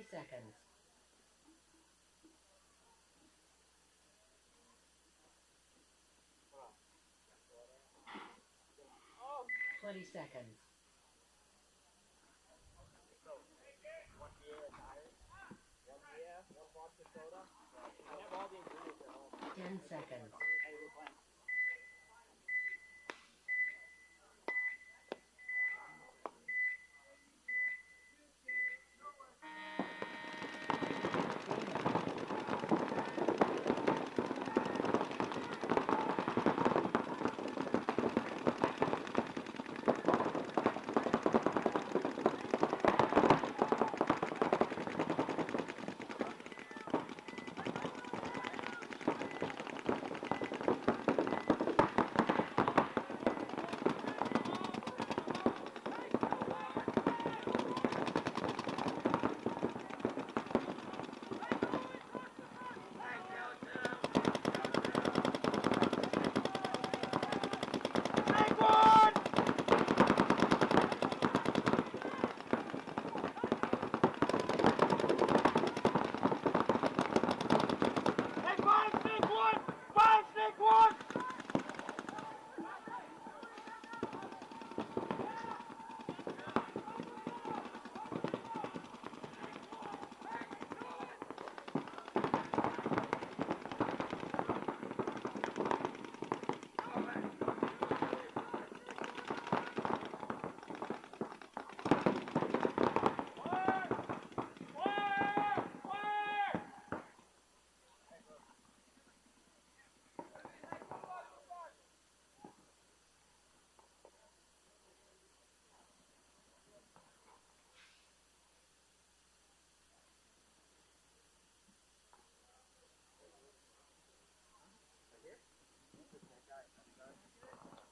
seconds. 20 seconds. One beer, a tire. One beer, one vodka soda. I have all the ingredients at home. 10 seconds. Hey, we're playing.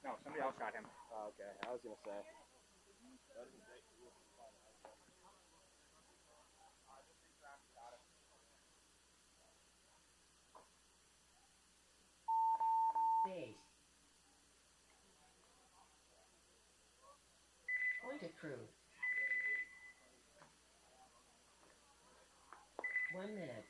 No, somebody else got him. Oh, okay. I was gonna say. Base. Point approved. 1 minute.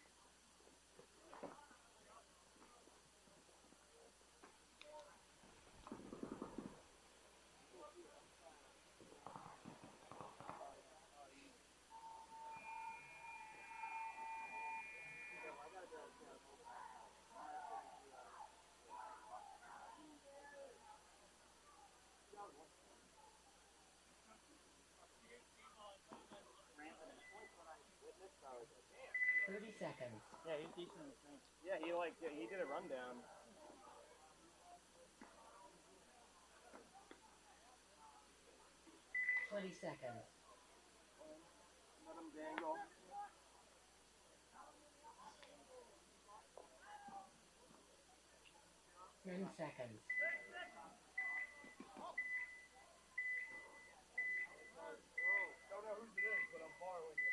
Witness, I was like, damn. 30 seconds. Yeah, he's decent in the paint. Yeah, he did a rundown. 20 seconds. Let him dangle. 10 seconds. Don't know whose it is, but I'm borrowing it.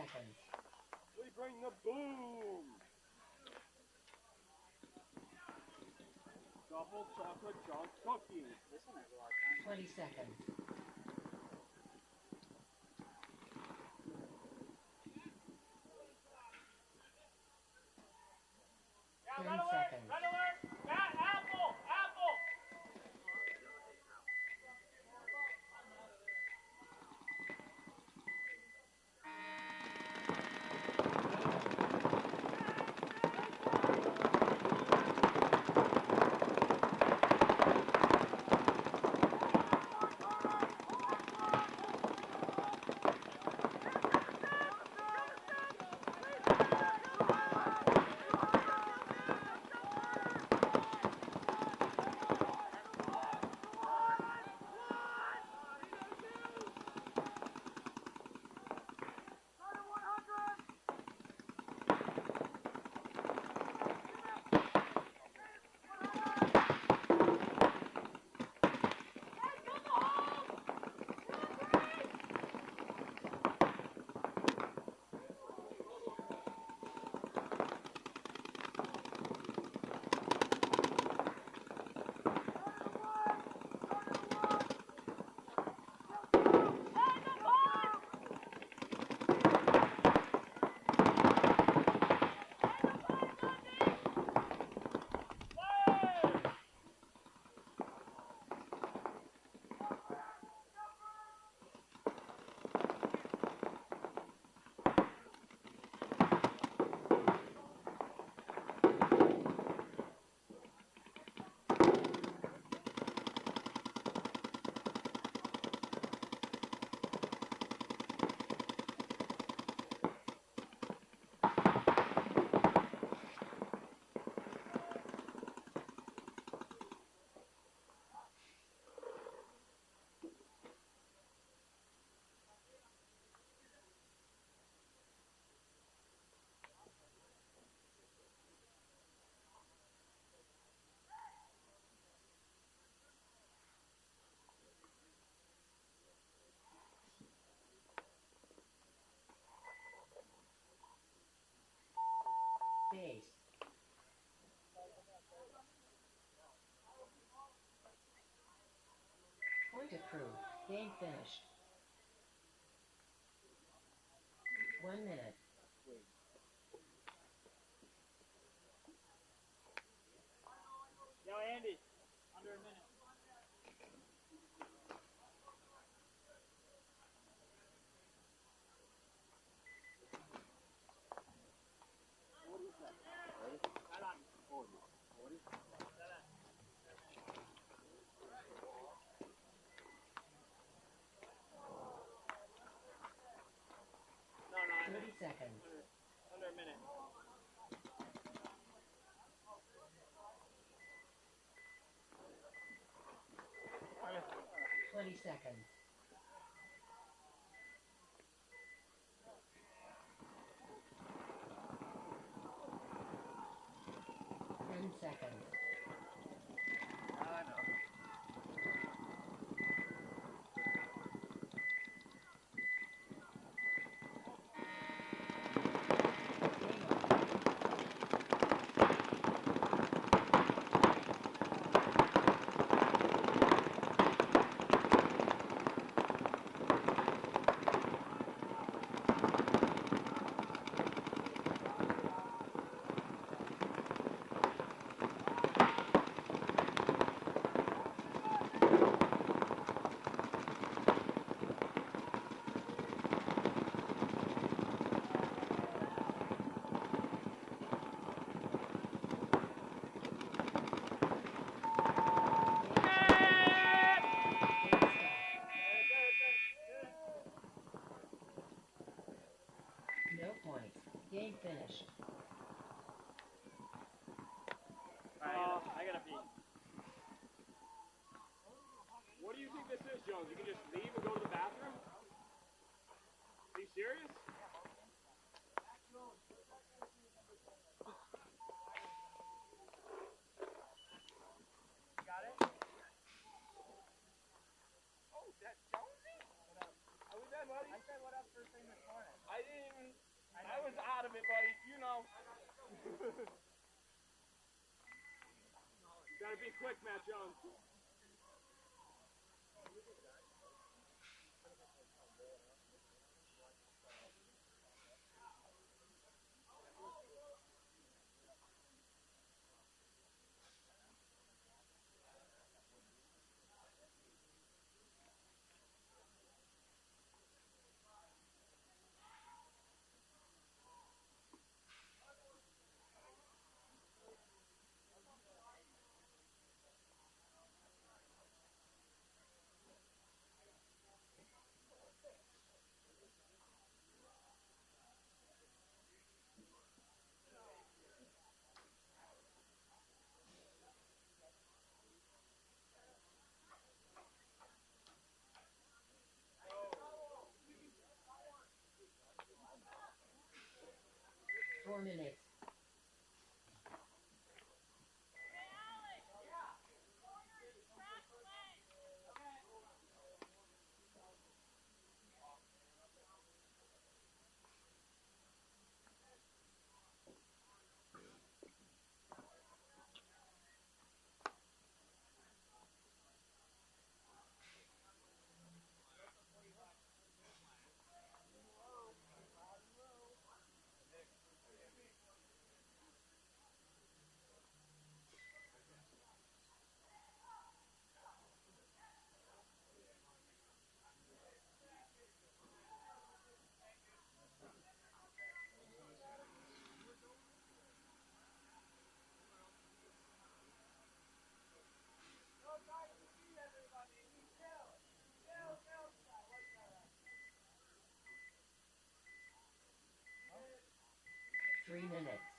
seconds. We bring the boom. Double chocolate chunk cookie. This one has a lot of time. 20 seconds. 10 seconds. Red alert! Apple! Apple! Base. Point approved. Game finished. 1 minute. Yo, Andy. Under a minute. No, 30 seconds. under a minute. 20 seconds. 10 seconds. I know. No points. Game finished. I gotta pee. What do you think this is, Jones? You can just leave and go to the bathroom? Are you serious? Got it? Oh, that's Jonesy? What up? How was that, buddy? I said what up first thing this morning. I didn't even... was out of it, buddy. You know. You gotta be quick, Matt Jones. Four minutes. Three minutes.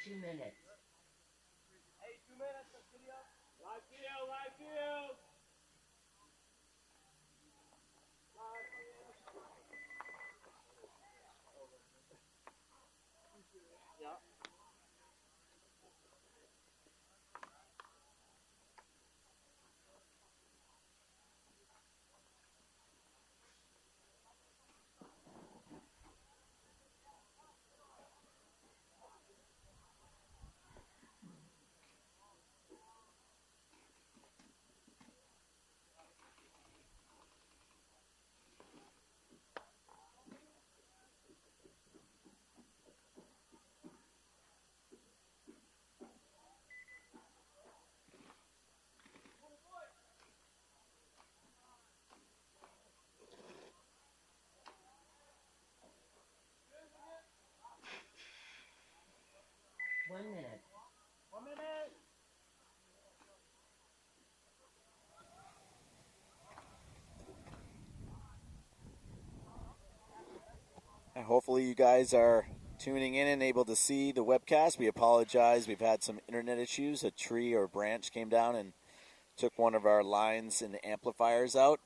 Two minutes. Hey, 2 minutes. Video. Live video. Live video. Live video. Yeah. One minute. 1 minute. Hopefully you guys are tuning in and able to see the webcast. We apologize. We've had some internet issues. A tree or branch came down and took one of our lines and amplifiers out.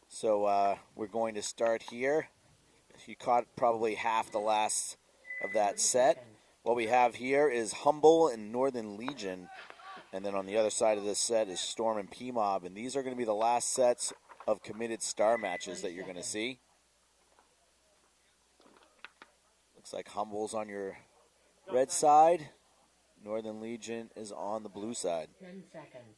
So we're going to start here. You caught probably half the last of that set. What we have here is Humble and Northern Legion. And then on the other side of this set is Storm and P-Mob. And these are going to be the last sets of committed star matches that you're going to see. Looks like Humble's on your red side. Northern Legion is on the blue side. 10 seconds.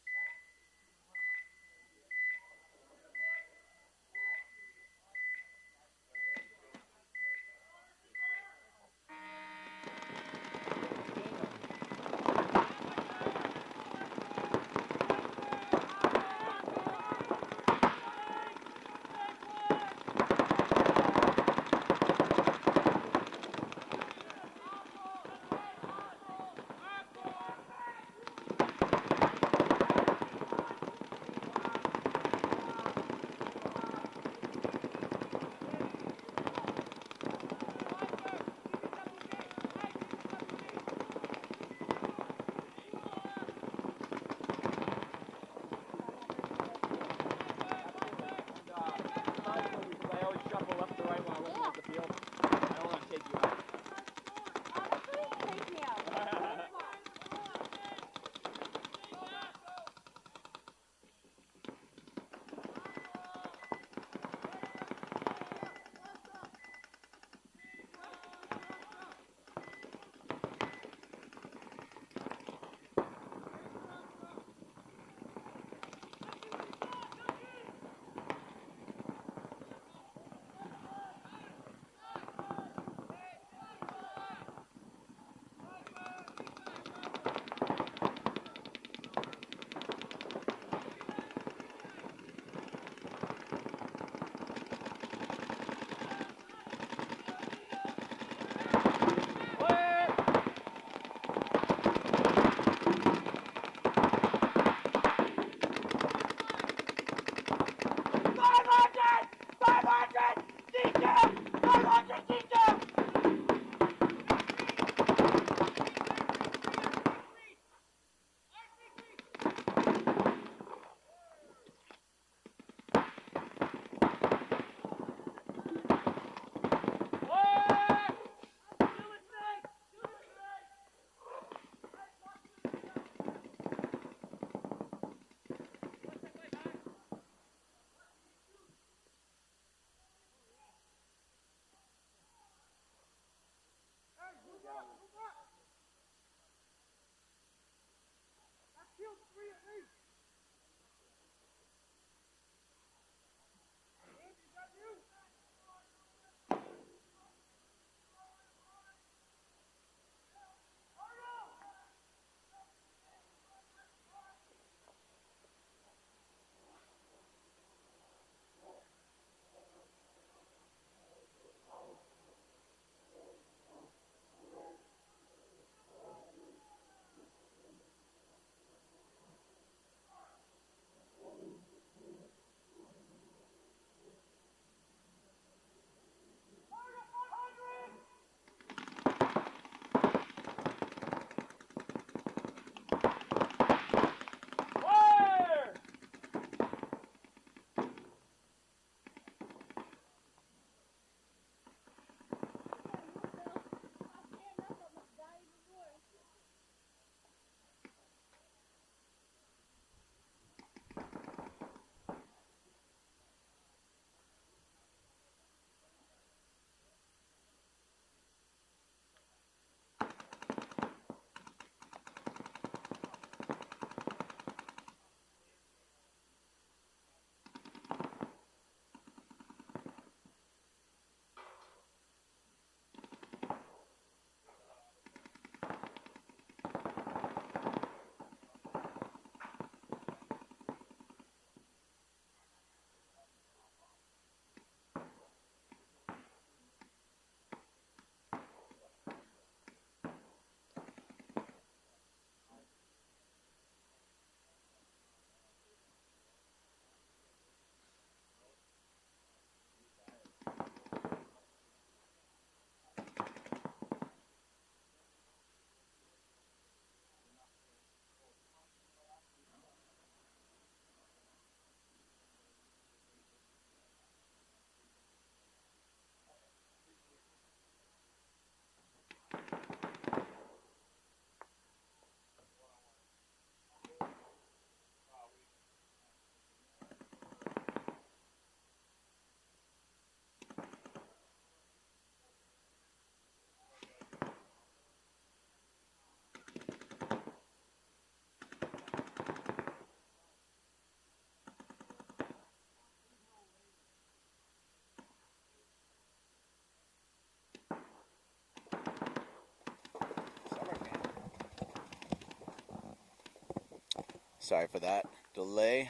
Sorry for that delay.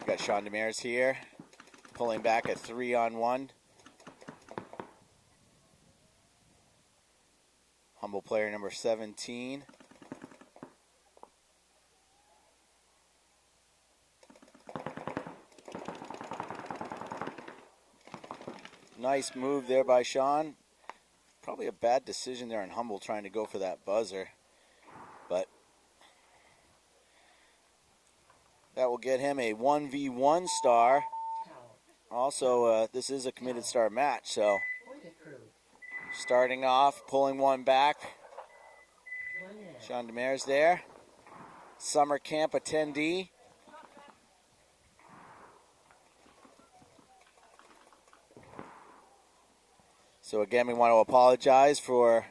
Got Sean Demers here, pulling back a 3-on-1. Humble player number 17. Nice move there by Sean. Probably a bad decision there on Humble trying to go for that buzzer. But that will get him a 1v1 star. Also, this is a committed star match, so starting off, pulling one back. Sean Demers there. Summer camp attendee. So again, we want to apologize for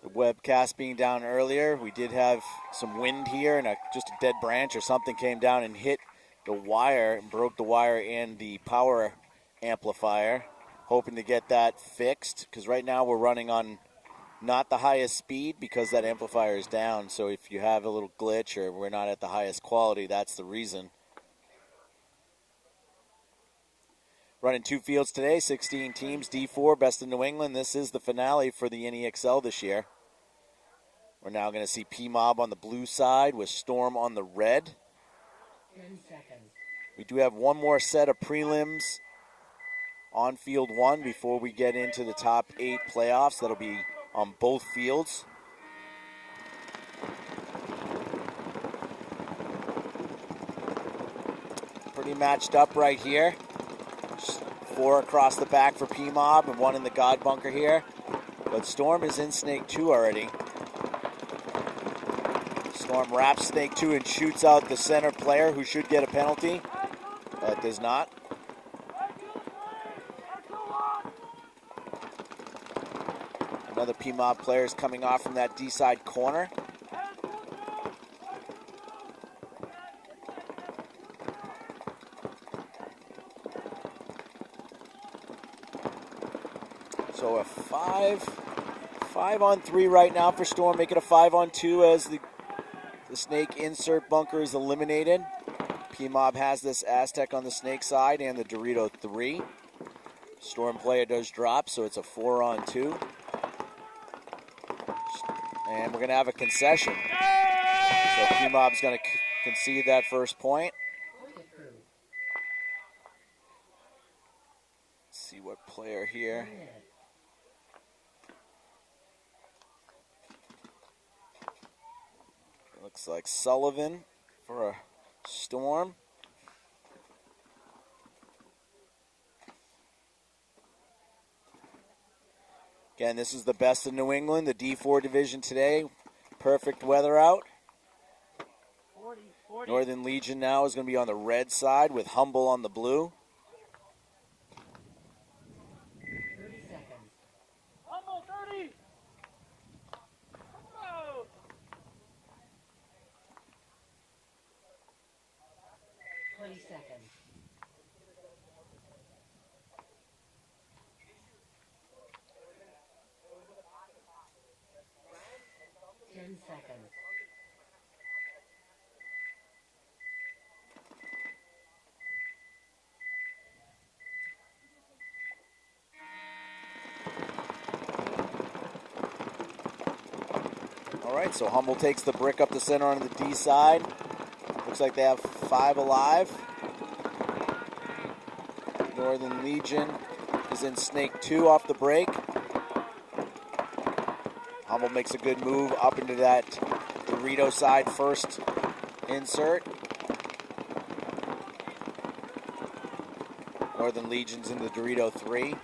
the webcast being down earlier. We did have some wind here, and just a dead branch or something came down and hit the wire and broke the wire and the power amplifier. Hoping to get that fixed, because right now we're running on not the highest speed because that amplifier is down. So if you have a little glitch or we're not at the highest quality, that's the reason. Running 2 fields today, 16 teams, D4, best in New England. This is the finale for the NEXL this year. We're now going to see P-Mob on the blue side with Storm on the red. 10 seconds. We do have one more set of prelims on field 1 before we get into the top 8 playoffs. That'll be on both fields. Pretty matched up right here. 4 across the back for P-Mob and 1 in the God Bunker here. But Storm is in Snake 2 already. Storm wraps Snake 2 and shoots out the center player who should get a penalty, but does not. Another P-Mob player is coming off from that D-side corner. So a 5-on-3 right now for Storm. Make it a 5-on-2 as the Snake insert bunker is eliminated. P-Mob has this Aztec on the Snake side and the Dorito 3. Storm player does drop, so it's a 4-on-2. And we're going to have a concession. So P-Mob's going to concede that first point. Let's see what player here. Looks like Sullivan for a Storm. Again, this is the best in New England, the D4 division today. Perfect weather out. 40. Northern Legion now is going to be on the red side with Humble on the blue. 30 seconds. Humble 30. Humble. 20 seconds. 10 seconds. All right, so Humble takes the brick up the center on the D side. Looks like they have 5 alive. Northern Legion is in Snake 2 off the break. Humble makes a good move up into that Dorito side first insert. Northern Legion's in the Dorito 3.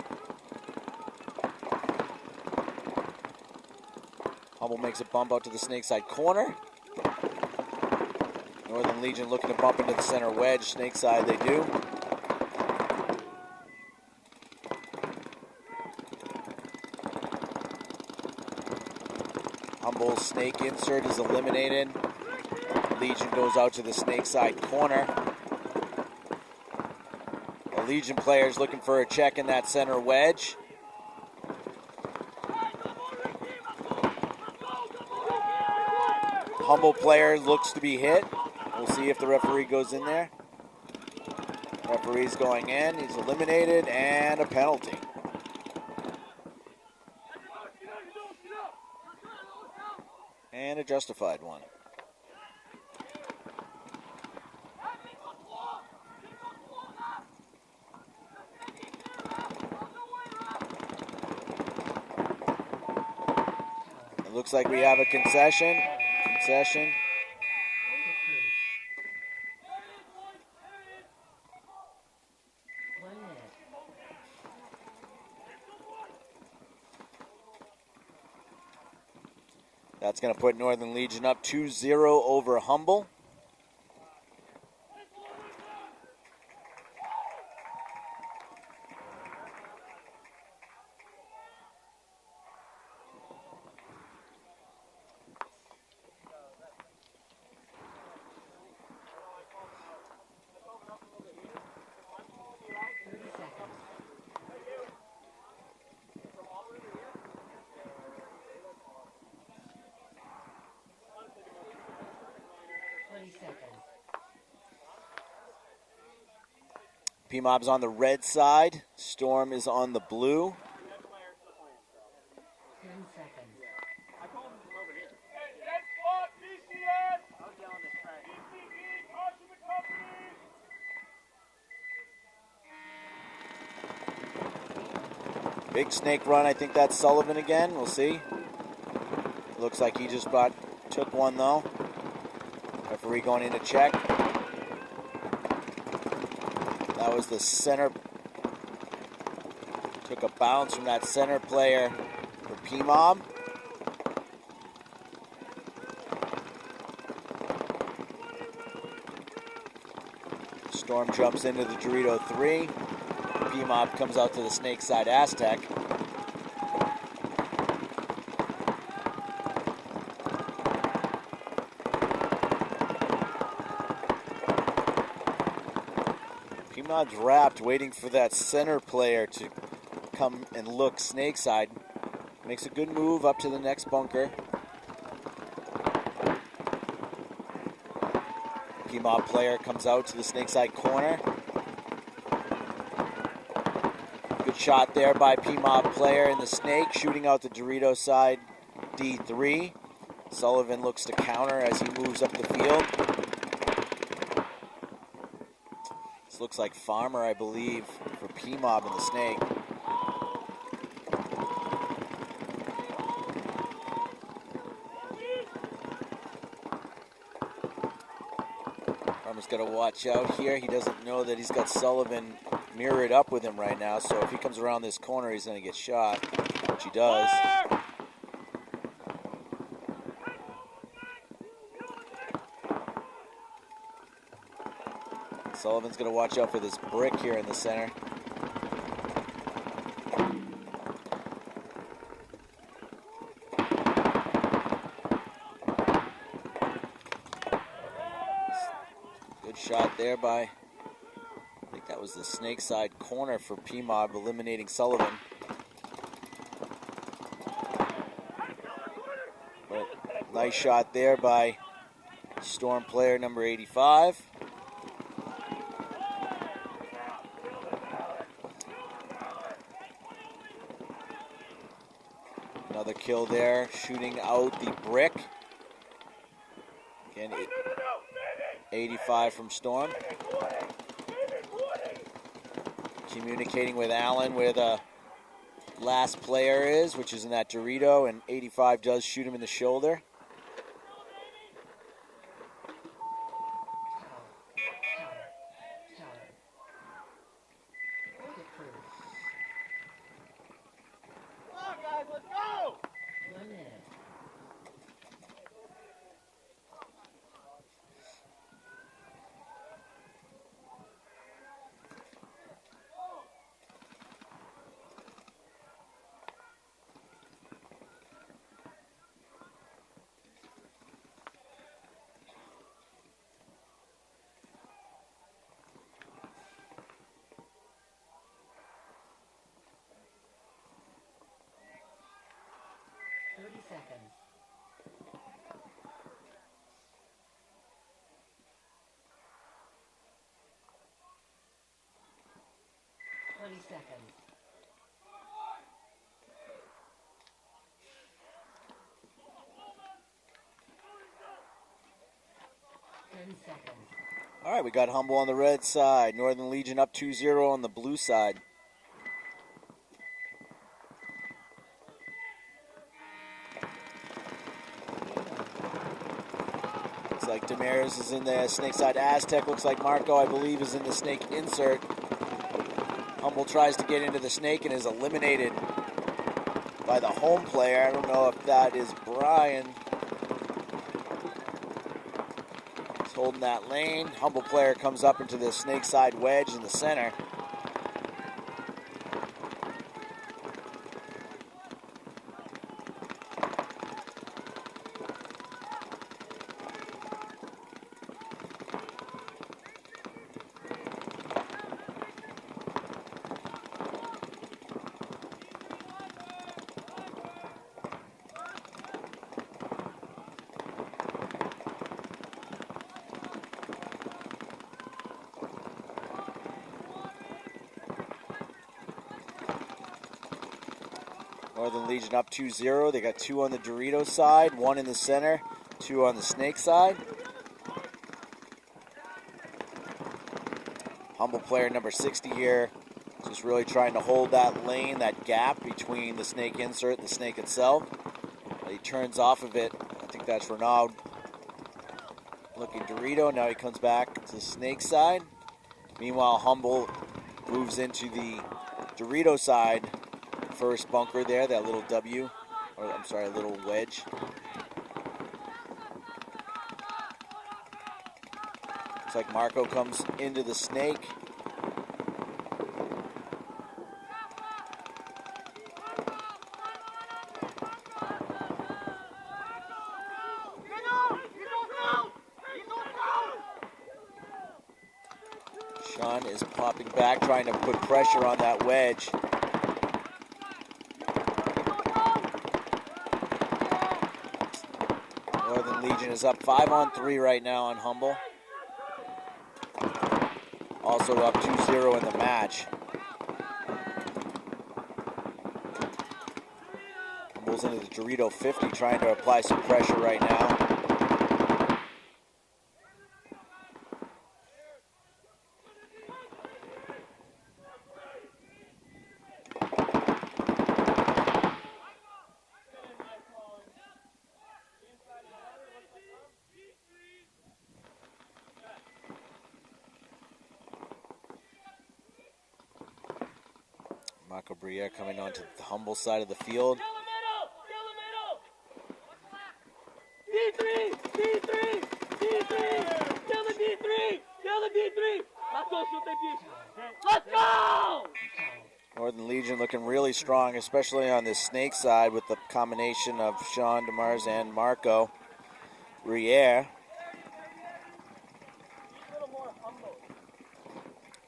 Humble makes a bump out to the Snake side corner. Northern Legion looking to bump into the center wedge. Snake side they do. Humble's Snake insert is eliminated. Legion goes out to the Snake side corner. The Legion player's looking for a check in that center wedge. Humble player looks to be hit. We'll see if the referee goes in there. Referee's going in. He's eliminated, and a penalty. And a justified one. It looks like we have a concession. Concession. That's going to put Northern Legion up 2-0 over Humble. P-Mob's on the red side. Storm is on the blue. 10 seconds. I called him from over here. I was yelling this track. Big snake run. I think that's Sullivan again. We'll see. Looks like he just took one though. Referee going in to check. That was the center. Took a bounce from that center player for P-Mob. Storm jumps into the Dorito 3. P-Mob comes out to the snake side Aztec. P-Mob's wrapped, waiting for that center player to come and look snake side. Makes a good move up to the next bunker. P-Mob player comes out to the snake side corner. Good shot there by P-Mob player in the snake, shooting out the Dorito side D3. Sullivan looks to counter as he moves up the field. This looks like Farmer, I believe, for P-Mob in the snake. Farmer's got to watch out here. He doesn't know that he's got Sullivan mirrored up with him right now, so if he comes around this corner, he's going to get shot, which he does. Sullivan's going to watch out for this brick here in the center. Good shot there by, I think that was the snake side corner for P-Mob, eliminating Sullivan. But nice shot there by Storm player number 85. Another kill there, shooting out the brick. Again, 85 from Storm. Communicating with Allen where the last player is, which is in that Dorito, and 85 does shoot him in the shoulder. seconds. 10 seconds. All right, we got Humble on the red side. Northern Legion up 2-0 on the blue side. Looks like Damaris is in the snake side. Aztec looks like Marco, I believe, is in the snake insert. Humble tries to get into the snake and is eliminated by the home player. I don't know if that is Brian. He's holding that lane. Humble player comes up into the snake side wedge in the center. Northern Legion up 2-0. They got 2 on the Dorito side, 1 in the center, 2 on the snake side. Humble player number 60 here, just really trying to hold that lane, that gap between the snake insert and the snake itself. He turns off of it. I think that's Renaud looking Dorito. Now he comes back to the snake side. Meanwhile, Humble moves into the Dorito side. First bunker there, that little W, or I'm sorry, a little wedge. Looks like Marco comes into the snake. Sean is popping back, trying to put pressure on that wedge. Northern Legion is up 5-on-3 right now on Humble. Also up 2-0 in the match. Humble's into the Dorito 50, trying to apply some pressure right now. Marco Briere coming onto the Humble side of the field. D3, D3, D3, kill the D3, kill the D3. Let's go, shoot that D3. Let's go! Northern Legion looking really strong, especially on this snake side with the combination of Sean Demars and Marco Briere.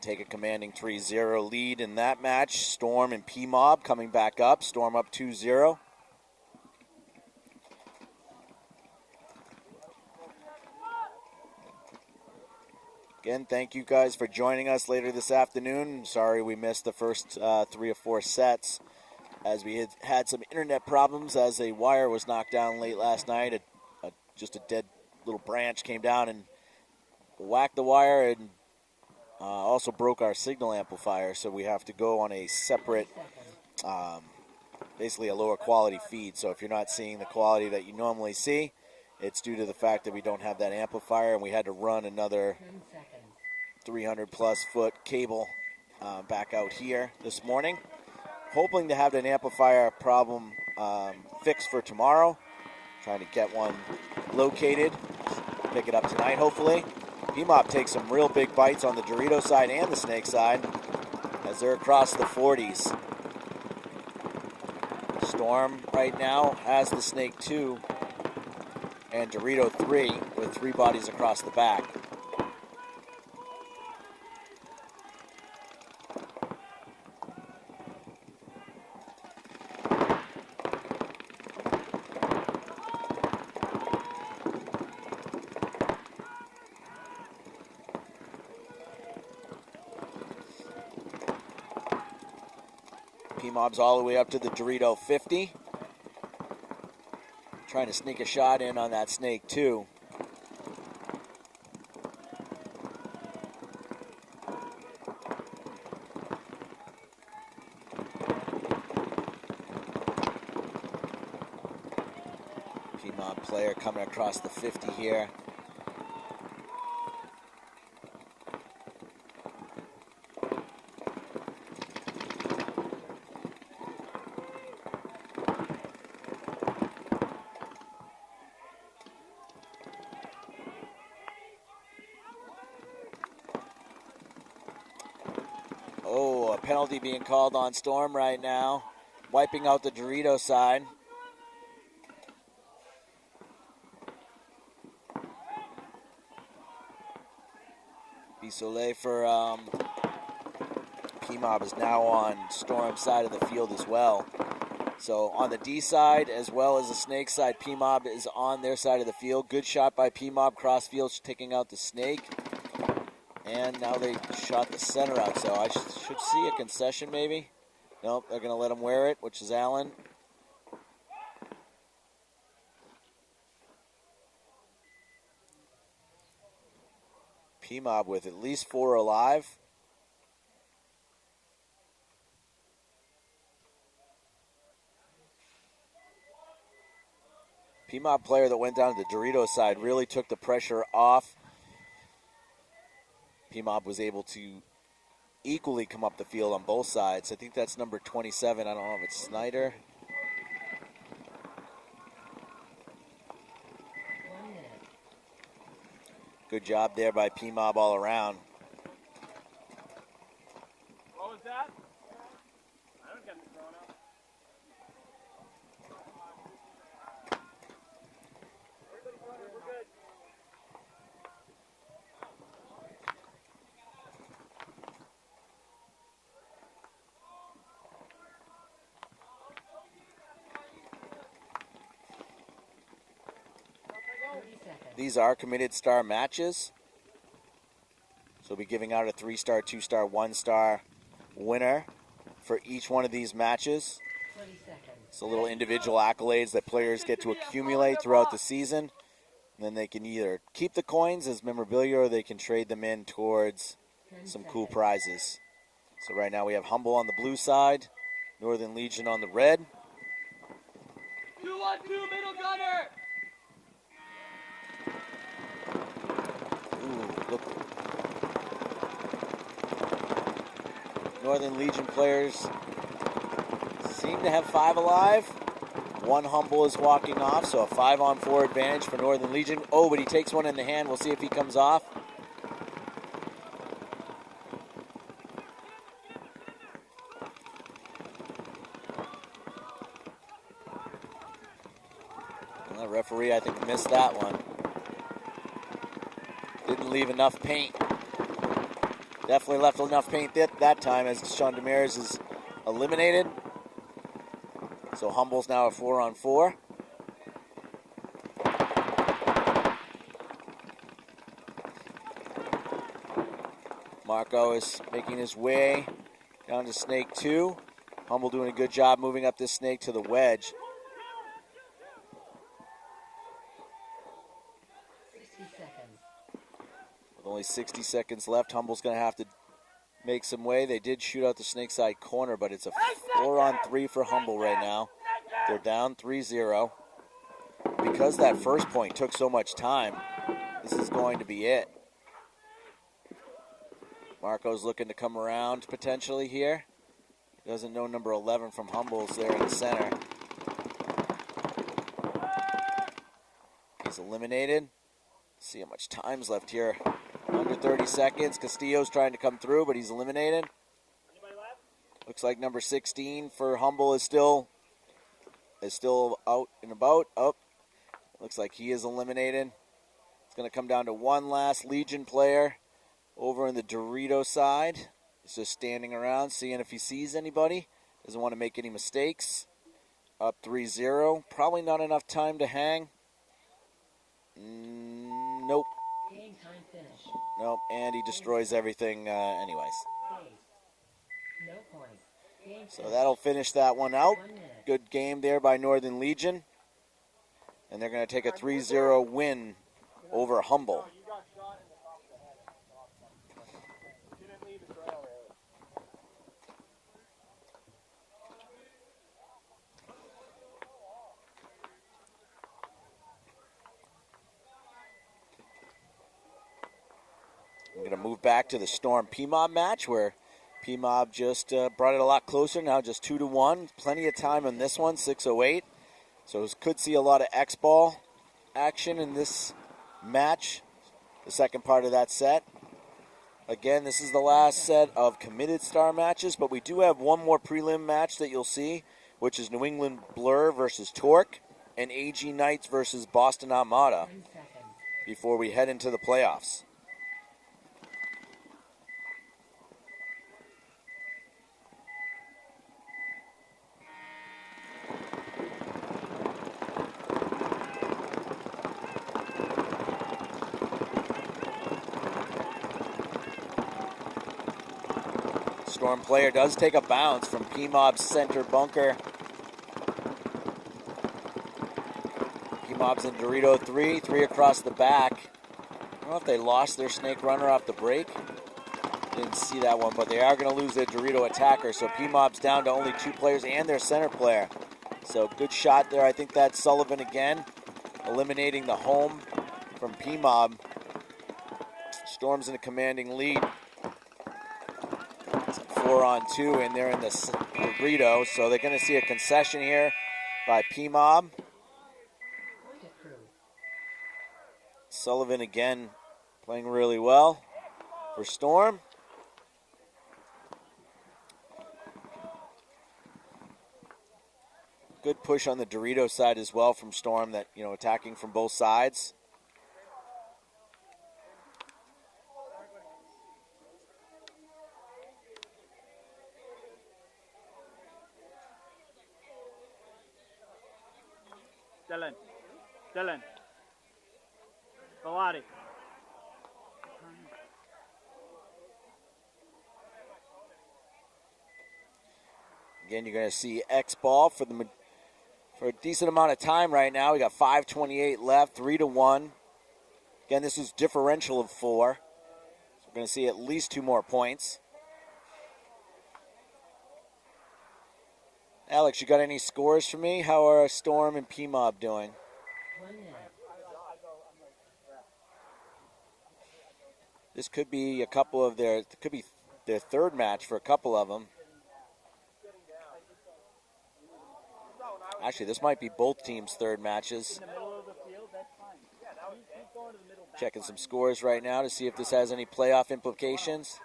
Take a commanding 3-0 lead in that match. Storm and P-Mob coming back up. Storm up 2-0. Again, thank you guys for joining us later this afternoon. Sorry we missed the first 3 or 4 sets as we had some internet problems as a wire was knocked down late last night. Just a dead little branch came down and whacked the wire and also broke our signal amplifier, so we have to go on a separate, basically a lower quality feed. So if you're not seeing the quality that you normally see, it's due to the fact that we don't have that amplifier, and we had to run another 300 plus foot cable back out here this morning. Hoping to have an amplifier problem fixed for tomorrow. Trying to get one located, pick it up tonight hopefully. P-Mop takes some real big bites on the Dorito side and the snake side as they're across the 40s. Storm right now has the snake 2 and Dorito 3 with 3 bodies across the back. P-Mob's all the way up to the Dorito 50. Trying to sneak a shot in on that snake too. P-Mob player coming across the 50 here. Oh, a penalty being called on Storm right now. Wiping out the Dorito side. Soleil for P-Mob is now on Storm's side of the field as well. So on the D side as well as the Snake side, P-Mob is on their side of the field. Good shot by P-Mob, cross field, taking out the Snake. And now they shot the center out, so I should see a concession maybe. Nope, they're going to let him wear it, which is Allen. P-Mob with at least 4 alive. P-Mob player that went down to the Dorito side really took the pressure off. P-Mob was able to equally come up the field on both sides. I think that's number 27. I don't know if it's Snyder. 1 minute. Good job there by P-Mob all around. What was that? I don't get it thrown up. We're good. These are committed star matches. So we'll be giving out a 3-star, 2-star, 1-star winner for each one of these matches. 20 seconds. So little individual accolades that players get to accumulate throughout the season. And then they can either keep the coins as memorabilia or they can trade them in towards 10 some cool seconds. prizes. So right now we have Humble on the blue side, Northern Legion on the red. 2-1-2 middle gunner. Ooh, look. Northern Legion players seem to have 5 alive. 1 Humble is walking off, so a 5-on-4 advantage for Northern Legion. Oh, but he takes one in the hand. We'll see if he comes off. Well, the referee, I think, missed that one. Didn't leave enough paint. Definitely left enough paint that time as Sean Demers is eliminated. So Humble's now a 4-on-4. Marco is making his way down to Snake 2. Humble doing a good job moving up this Snake to the wedge. 60 seconds. With only 60 seconds left, Humble's going to have to make some way. They did shoot out the Snake side corner, but it's a 4-on-3 for Humble right now. They're down 3-0. Because that first point took so much time, this is going to be it. Marco's looking to come around potentially here. Doesn't know number 11 from Humble's there in the center. He's eliminated. See how much time's left here. Under 30 seconds. Castillo's trying to come through, but he's eliminated. Looks like number 16 for Humble is still out and about. Oh, looks like he is eliminated. It's going to come down to one last Legion player over in the Dorito side. He's just standing around, seeing if he sees anybody. Doesn't want to make any mistakes. Up 3-0. Probably not enough time to hang. Nope. Game time finished. Nope. And he destroys everything anyways. Case. No points. Game So finished. that'll finish that one out. 1 minute. Good game there by Northern Legion. And they're going to take a 3-0 win over Humble. You got shot in the top of the head. Didn't leave the trail really. I'm going to move back to the Storm P-Mob match where P-Mob just brought it a lot closer, now just 2-1. Plenty of time on this one, 6:08. So could see a lot of X-ball action in this match, the second part of that set. Again, this is the last set of committed star matches, but we do have one more prelim match that you'll see, which is New England Blur versus Torque and AG Knights versus Boston Armada 10 seconds. before we head into the playoffs. Storm player does take a bounce from P-Mob's center bunker. P-Mob's in Dorito 3 across the back. I don't know if they lost their snake runner off the break. Didn't see that one, but they are going to lose their Dorito attacker. So P-Mob's down to only 2 players and their center player. So good shot there. I think that's Sullivan again, eliminating the home from P-Mob. Storm's in a commanding lead. 4-on-2, and they're in the Dorito, so they're going to see a concession here by P-Mob. Point approved. Sullivan again playing really well for Storm. Good push on the Dorito side as well from Storm, that, you know, attacking from both sides. Dylan. Baladi. Again, you're going to see X-ball for a decent amount of time right now. We got 5:28 left, 3-1. Again, this is differential of 4. So we're going to see at least 2 more points. Alex, you got any scores for me? How are Storm and P-Mob doing? 1 minute. This could be a couple of their third match for a couple of them. Actually, this might be both teams' third matches. Checking some scores right now to see if this has any playoff implications.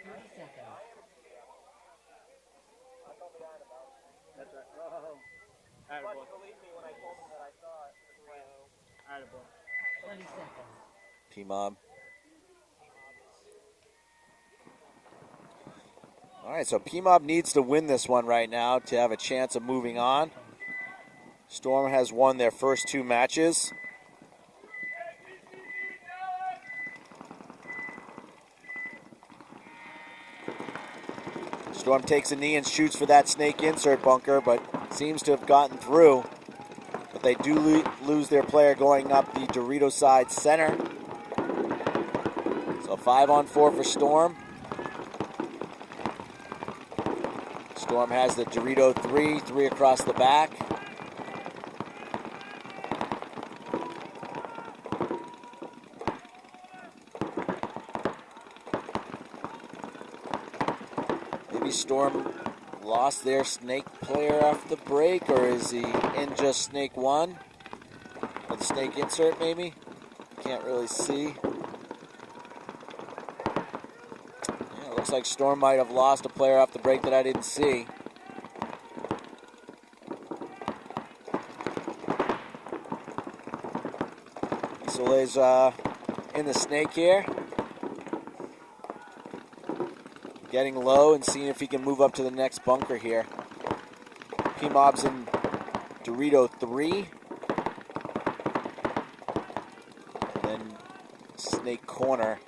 30 seconds. That's right. Oh. Attaboy. Believe me when I told him that I saw it. Attaboy. 20 seconds. P-Mob. All right, so P-Mob needs to win this one right now to have a chance of moving on. Storm has won their first 2 matches. Storm takes a knee and shoots for that snake insert bunker, but seems to have gotten through. But they do lose their player going up the Dorito side center. So 5-on-4 for Storm. Storm has the Dorito 3 across the back. Maybe Storm lost their snake player off the break, or is he in just snake 1? Or the snake insert maybe? Can't really see. Looks like Storm might have lost a player off the break that I didn't see. Soleil's in the snake here. Getting low and seeing if he can move up to the next bunker here. P-Mob's in Dorito 3. Snake corner.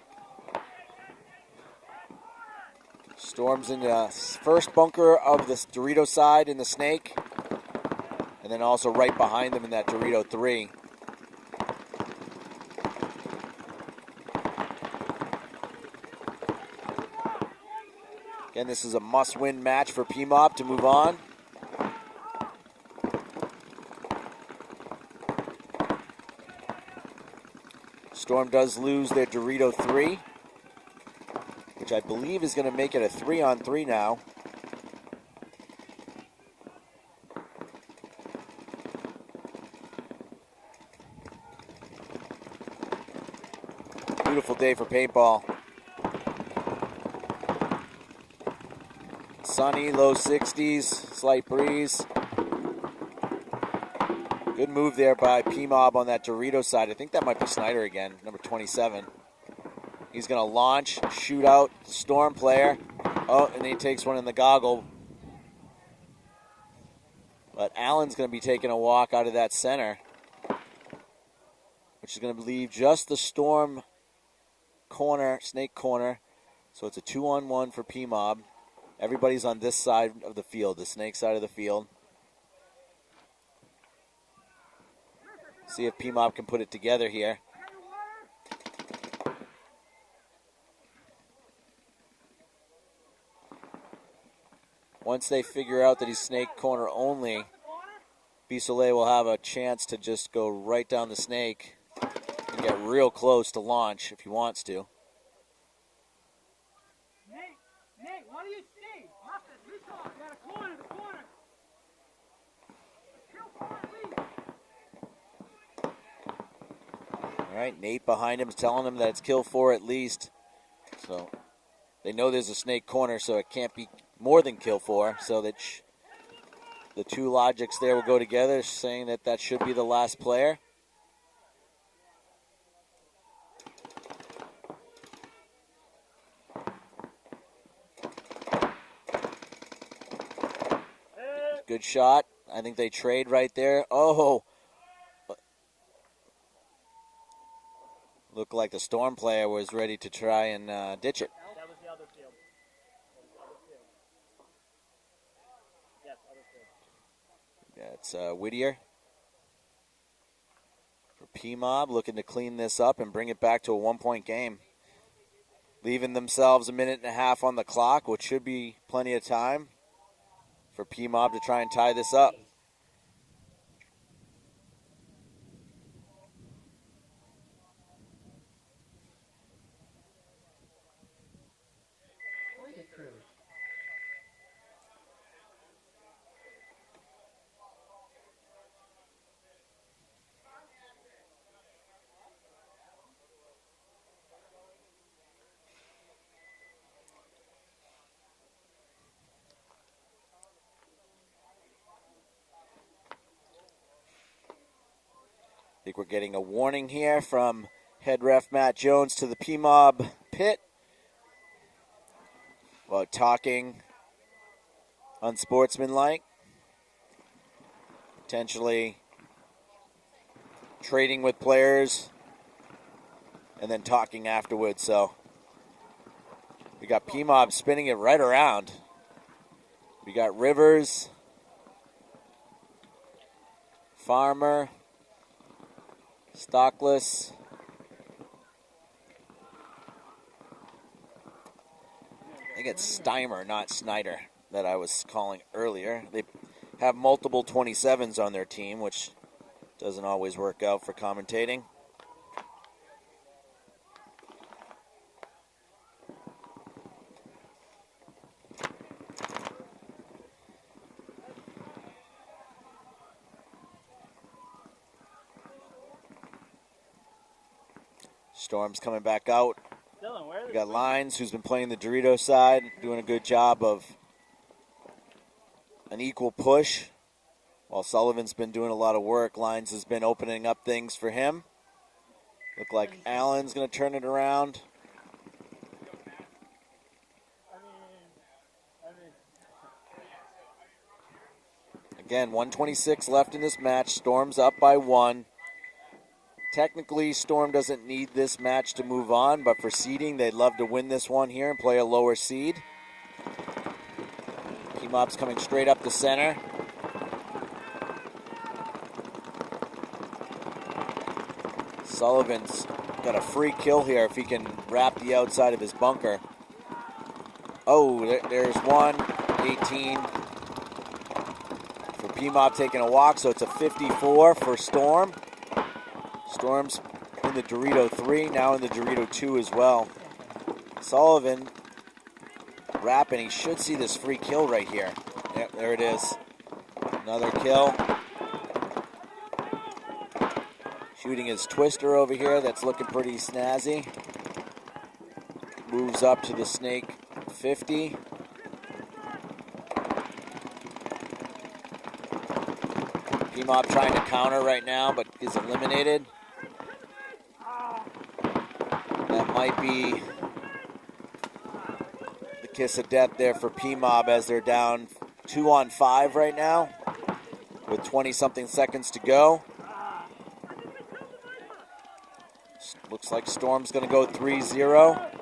Storm's in the first bunker of the Dorito side in the Snake. And then also right behind them in that Dorito 3. Again, this is a must-win match for P-Mob to move on. Storm does lose their Dorito 3, which I believe is going to make it a 3-on-3 now. Beautiful day for paintball. Sunny, low 60s, slight breeze. Good move there by P-Mob on that Dorito side. I think that might be Snyder again, number 27. He's going to launch, shoot out the Storm player. Oh, and he takes one in the goggle. But Allen's going to be taking a walk out of that center, which is going to leave just the Storm corner, Snake corner. So it's a 2-on-1 for P-Mob. Everybody's on this side of the field, the Snake side of the field. See if P-Mob can put it together here. Once they figure out that he's Snake corner only, B.O.N.E will have a chance to just go right down the Snake and get real close to launch if he wants to. Nate, what do you see? Nothing. We saw it. Got a corner, the corner. All right, Nate behind him is telling him that it's kill 4 at least. So they know there's a Snake corner, so it can't be more than kill 4. So that the two logics there will go together, saying that that should be the last player. Good shot. I think they trade right there. Oh. Looked like the Storm player was ready to try and ditch it. That was the other field. Yes, other field. That's Whittier for P-Mob, looking to clean this up and bring it back to a 1-point game. Leaving themselves a minute and a half on the clock, which should be plenty of time for P-Mob to try and tie this up. Point approved. I think we're getting a warning here from head ref Matt Jones to the P-Mob pit about talking unsportsmanlike, potentially trading with players and then talking afterwards. So we got P-Mob spinning it right around. We got Rivers, Farmer, Stockless. I think it's Steimer, not Snyder, that I was calling earlier. They have multiple 27s on their team, which doesn't always work out for commentating. Storm's coming back out. Dylan, where are We got Lyons, who's been playing the Dorito side, doing a good job of an equal push. While Sullivan's been doing a lot of work, Lyons has been opening up things for him. Look like Allen's going to turn it around. Again, 1:26 left in this match. Storm's up by 1. Technically, Storm doesn't need this match to move on, but for seeding, they'd love to win this one here and play a lower seed. P-Mob's coming straight up the center. Sullivan's got a free kill here if he can wrap the outside of his bunker. Oh, there's one. 18 for P-Mob taking a walk, so it's a 54 for Storm. Storm's in the Dorito 3, now in the Dorito 2 as well. Sullivan wrapping, he should see this free kill right here. Yep, there it is. Another kill. Shooting his twister over here, that's looking pretty snazzy. Moves up to the Snake 50. P-Mob trying to counter right now, but is eliminated. That might be the kiss of death there for P-Mob as they're down 2-on-5 right now with 20-something seconds to go. Looks like Storm's going to go 3-0.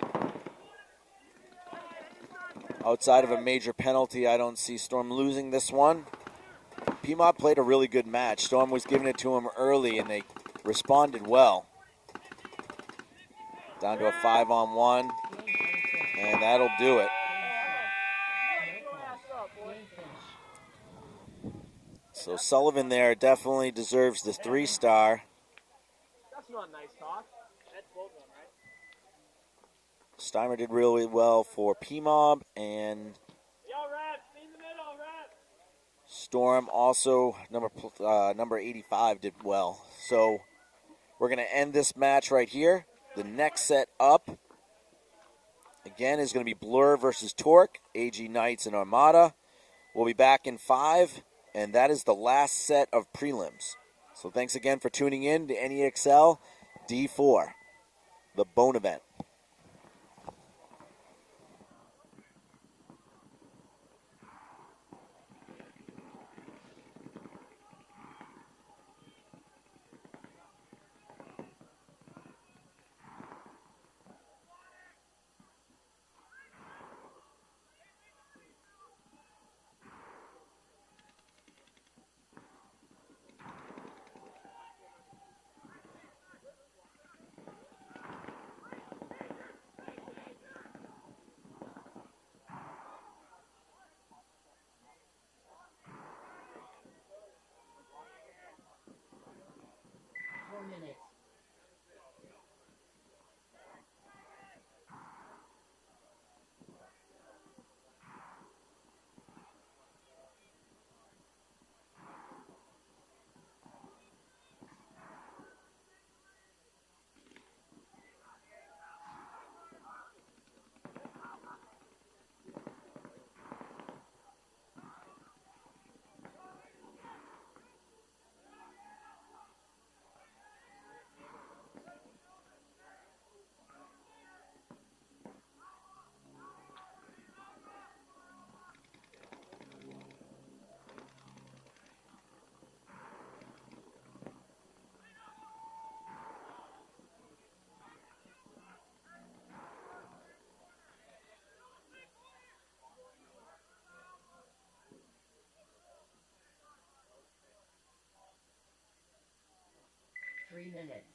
Outside of a major penalty, I don't see Storm losing this one. P-Mob played a really good match. Storm was giving it to him early, and they responded well. Down to a 5-on-1, and that'll do it. So Sullivan there definitely deserves the 3-star. That's not nice talk. That's both of them, right? Steimer did really well for P-Mob, and Yo, Rap, stay in the middle, Rap. Storm also, number 85, did well. So we're going to end this match right here. The next set up, again, is going to be Blur versus Torque, AG Knights and Armada. We'll be back in 5, and that is the last set of prelims. So thanks again for tuning in to NEXL D4, the B.O.N.E event. Minutes. 3 minutes.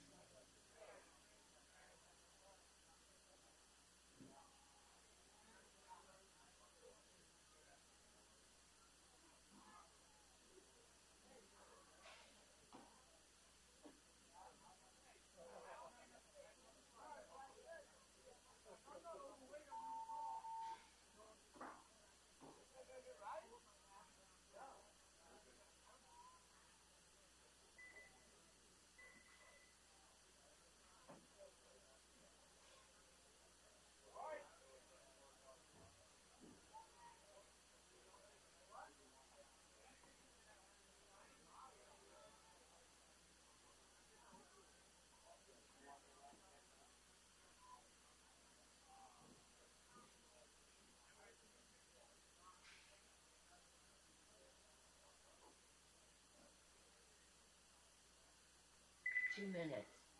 Two minutes.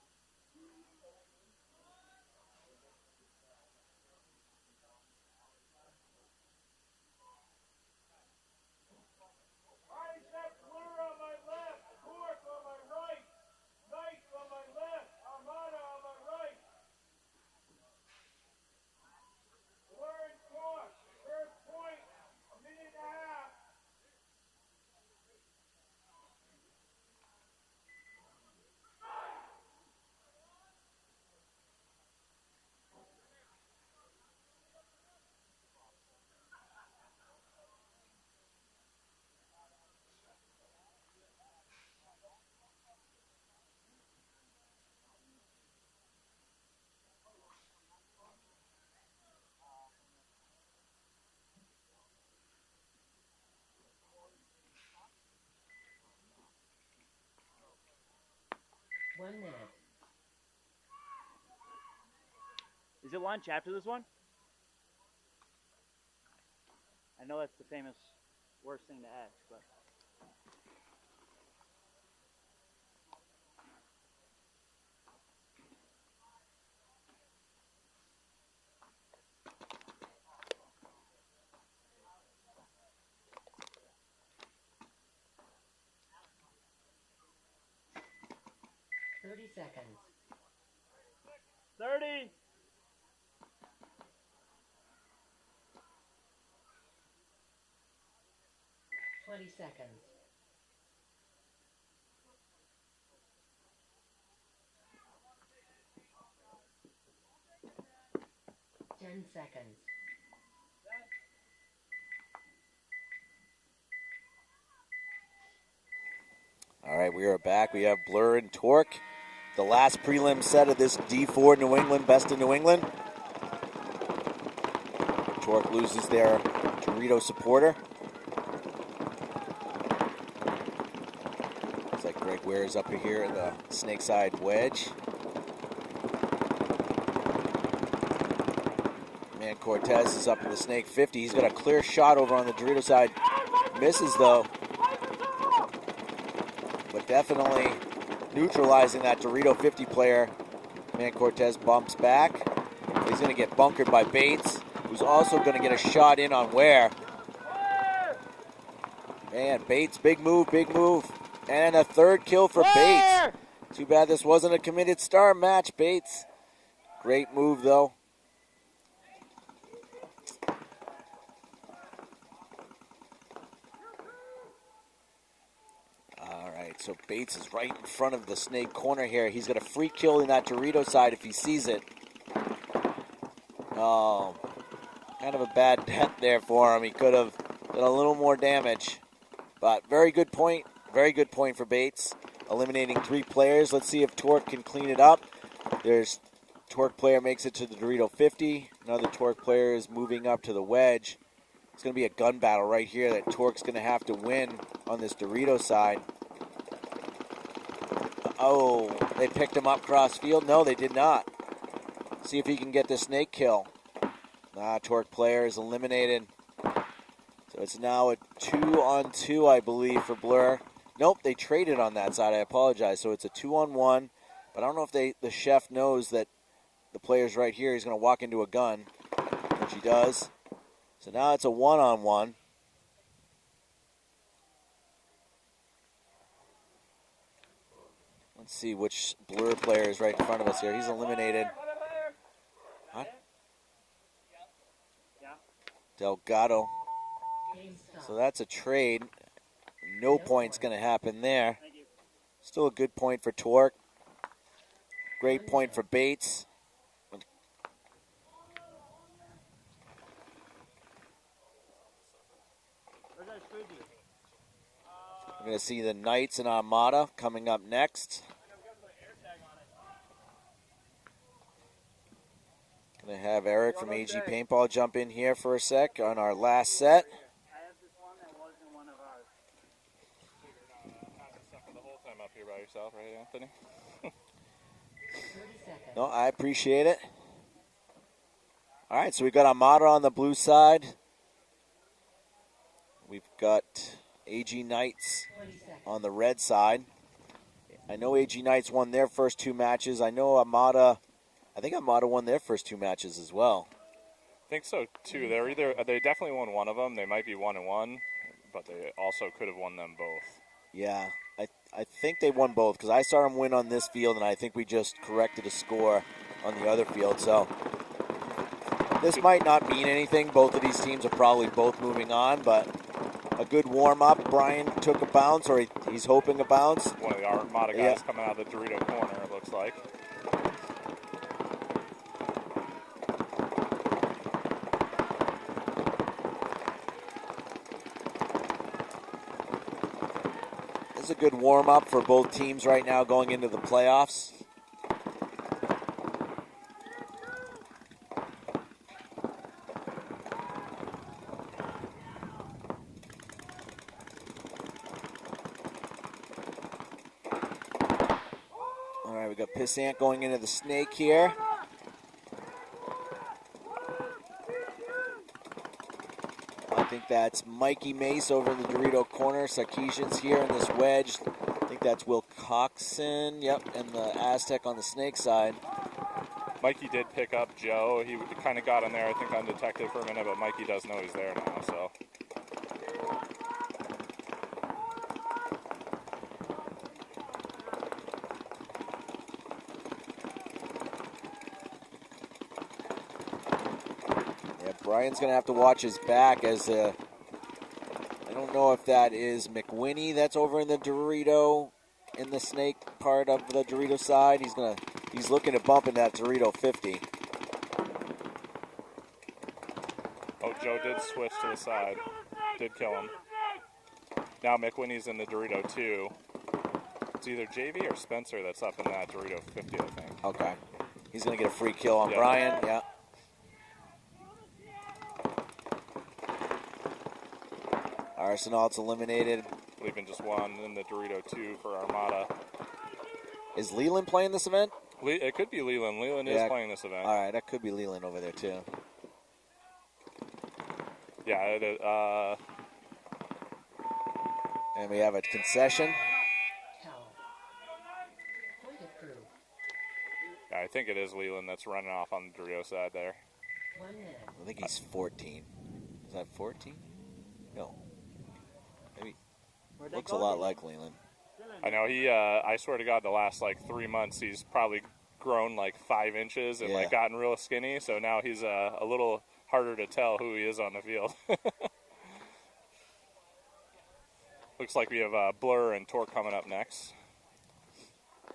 1 minute. Is it lunch after this one? I know that's the famous worst thing to ask, but. Thirty seconds. 30. 20 seconds. 10 seconds. All right, we are back. We have Blur and Torque. The last prelim set of this D4 New England, Best of New England. Torque loses their Dorito supporter. Looks like Greg Ware is up here in the snake side wedge. Man, Cortez is up in the snake 50. He's got a clear shot over on the Dorito side. Misses though. But definitely neutralizing that Dorito 50 player. Man, Cortez bumps back. He's going to get bunkered by Bates, who's also going to get a shot in on Ware. Man, Bates, big move, big move. And a third kill for Bates. Too bad this wasn't a committed star match, Bates. Great move, though. So Bates is right in front of the snake corner here. He's got a free kill in that Dorito side if he sees it. Oh, kind of a bad death there for him. He could have done a little more damage. But very good point for Bates. Eliminating 3 players. Let's see if Torque can clean it up. There's Torque player makes it to the Dorito 50. Another Torque player is moving up to the wedge. It's going to be a gun battle right here that Torque's going to have to win on this Dorito side. Oh, they picked him up cross field. No, they did not. See if he can get the snake kill. Torque player is eliminated. So it's now a 2-on-2, I believe, for Blur. Nope, they traded on that side. I apologize. So it's a 2-on-1. But I don't know if the chef knows that the player's right here. He's going to walk into a gun, which he does. So now it's a 1-on-1. Let's see which Blur player is right in front of us here. He's eliminated. What? Delgado. So that's a trade. No point's going to happen there. Still a good point for Torque. Great point for Bates. We're going to see the Knights and Armada coming up next. Going to have Eric from AG Paintball jump in here for a sec on our last set. Up here by yourself, right, Anthony? No, I appreciate it. All right, so we've got Armada on the blue side. We've got AG Knights on the red side. I know AG Knights won their first 2 matches. I know Armada, I think Armada won their first 2 matches as well. I think so too. They definitely won one of them. They might be 1-1, but they also could have won them both. Yeah, I think they won both because I saw them win on this field, and I think we just corrected a score on the other field. So this might not mean anything. Both of these teams are probably both moving on, but a good warm-up. Brian took a bounce, or he's hoping a bounce. One of the Armada guys coming out of the Dorito corner, it looks like. This is a good warm-up for both teams right now going into the playoffs. All Pissant going into the snake here. I think that's Mikey Mace over in the Dorito corner. Sarkeesian's here in this wedge. I think that's Will Coxon. Yep, and the Aztec on the snake side. Mikey did pick up Joe. He kind of got in there, I think, undetected for a minute, but Mikey does know he's there now, so. Yeah, Brian's going to have to watch his back as I don't know if that is McWhinney that's over in the Dorito, in the snake part of the Dorito side. He's looking at bumping that Dorito 50. Oh, Joe did switch to the side. Did kill him. Now McWhinney's in the Dorito 2. It's either JV or Spencer that's up in that Dorito 50, I think. Okay. He's going to get a free kill on Yeah. Brian. Yeah. Arsenault's eliminated. Leaving just one in the Dorito 2 for Armada. Is Leland playing this event? It could be Leland. Leland Yeah. is playing this event. All right, that could be Leland over there too. Yeah, it is, And we have a concession. Towel. Point approved. yeah, I think it is Leland that's running off on the Dorito side there. 1 minute. I think he's 14. Is that 14? No. Maybe. Where'd they Looks go, a lot Dylan? like Leland. I know he, I swear to God, the last like 3 months, he's probably grown like 5 inches and Yeah. like gotten real skinny. So now he's a little harder to tell who he is on the field. Looks like we have Blur and Torque coming up next.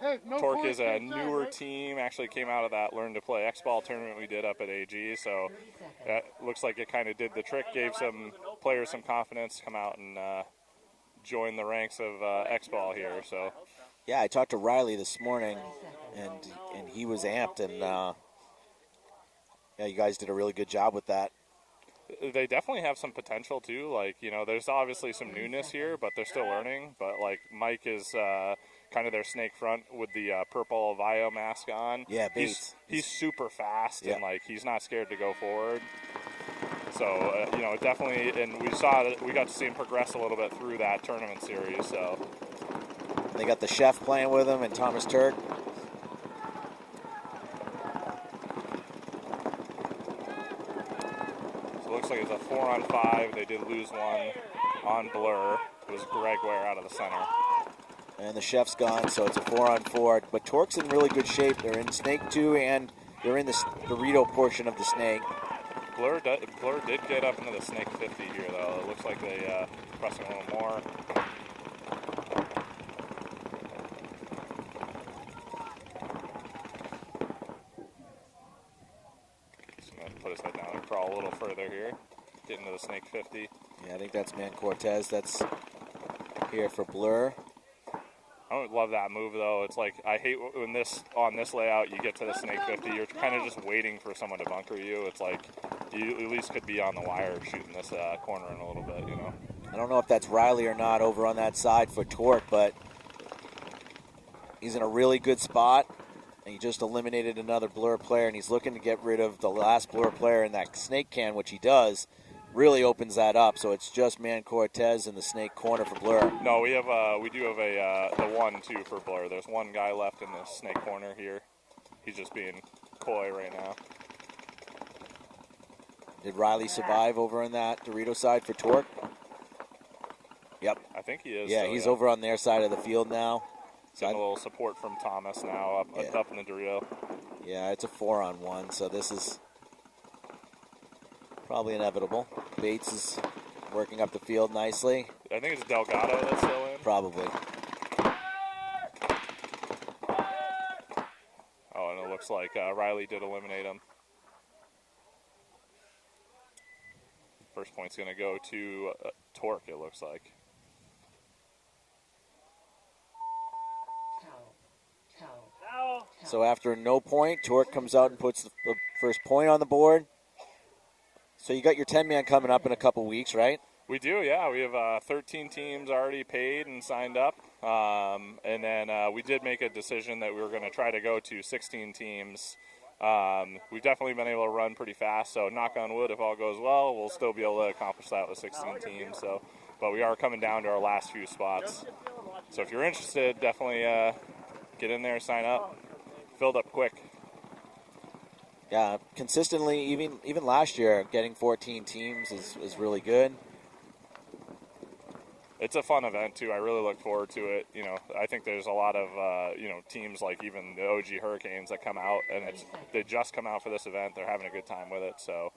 Hey, no Torque points is a inside, newer right? team. Actually came out of that Learn to Play X-Ball tournament we did up at AG. So 30 seconds. that looks like it kind of did the trick, gave some players some confidence to come out and join the ranks of X-Ball here. So Yeah, I talked to Riley this morning, 30 seconds. and he was amped, and yeah, you guys did a really good job with that. they definitely have some potential too. Like, you know, there's obviously some newness here, but they're still learning. But like Mike is kind of their snake front with the purple Avio mask on. Yeah, Bates. He's super fast Yeah. and like he's not scared to go forward. So you know, definitely, and we saw that we got to see him progress a little bit through that tournament series. So They got the chef playing with him and Thomas Turk. it looks like it's a 4-on-5. They did lose one on Blur. It was Greg Ware out of the center. And the chef's gone, so it's a 4-on-4. But Torque's in really good shape. They're in Snake 2, and they're in the Dorito portion of the Snake. Blur did get up into the Snake 50 here, though. It looks like they pressing a little more. Just going to put his head down and crawl a little further here. Get into the Snake 50. Yeah, I think that's Man Cortez. That's here for Blur. I don't love that move, though. It's like, I hate when on this layout you get to the Snake 50. You're kind of just waiting for someone to bunker you. It's like you at least could be on the wire shooting this corner in a little bit, you know. I don't know if that's Riley or not over on that side for Torque, but he's in a really good spot. And he just eliminated another Blur player, and he's looking to get rid of the last Blur player in that Snake can, which he does. Really opens that up, so it's just Man Cortez in the Snake corner for Blur. No, we do have the 1-2 for Blur. There's one guy left in the Snake corner here. He's just being coy right now. Did Riley survive over on that Dorito side for Torque? Yep. I think he is. Yeah, so, he's over on their side of the field now. Getting a little support from Thomas now up in the Dorito. Yeah, it's a 4-on-1, so this is probably inevitable. Bates is working up the field nicely. I think it's Delgado that's still in. Probably. Oh, and it looks like Riley did eliminate him. First point's going to go to Torque, it looks like. Towel. So after a no point, Torque comes out and puts the first point on the board. So you got your 10-man coming up in a couple weeks, right? We do, yeah. We have 13 teams already paid and signed up. And then we did make a decision that we were going to try to go to 16 teams. We've definitely been able to run pretty fast, so knock on wood, if all goes well, we'll still be able to accomplish that with 16 teams. So, but we are coming down to our last few spots. So if you're interested, definitely get in there, sign up. Filled up quick. Yeah, consistently, even last year, getting 14 teams is really good. It's a fun event too. I really look forward to it. You know, I think there's a lot of teams like even the OG Hurricanes that come out, and they just come out for this event. They're having a good time with it. So,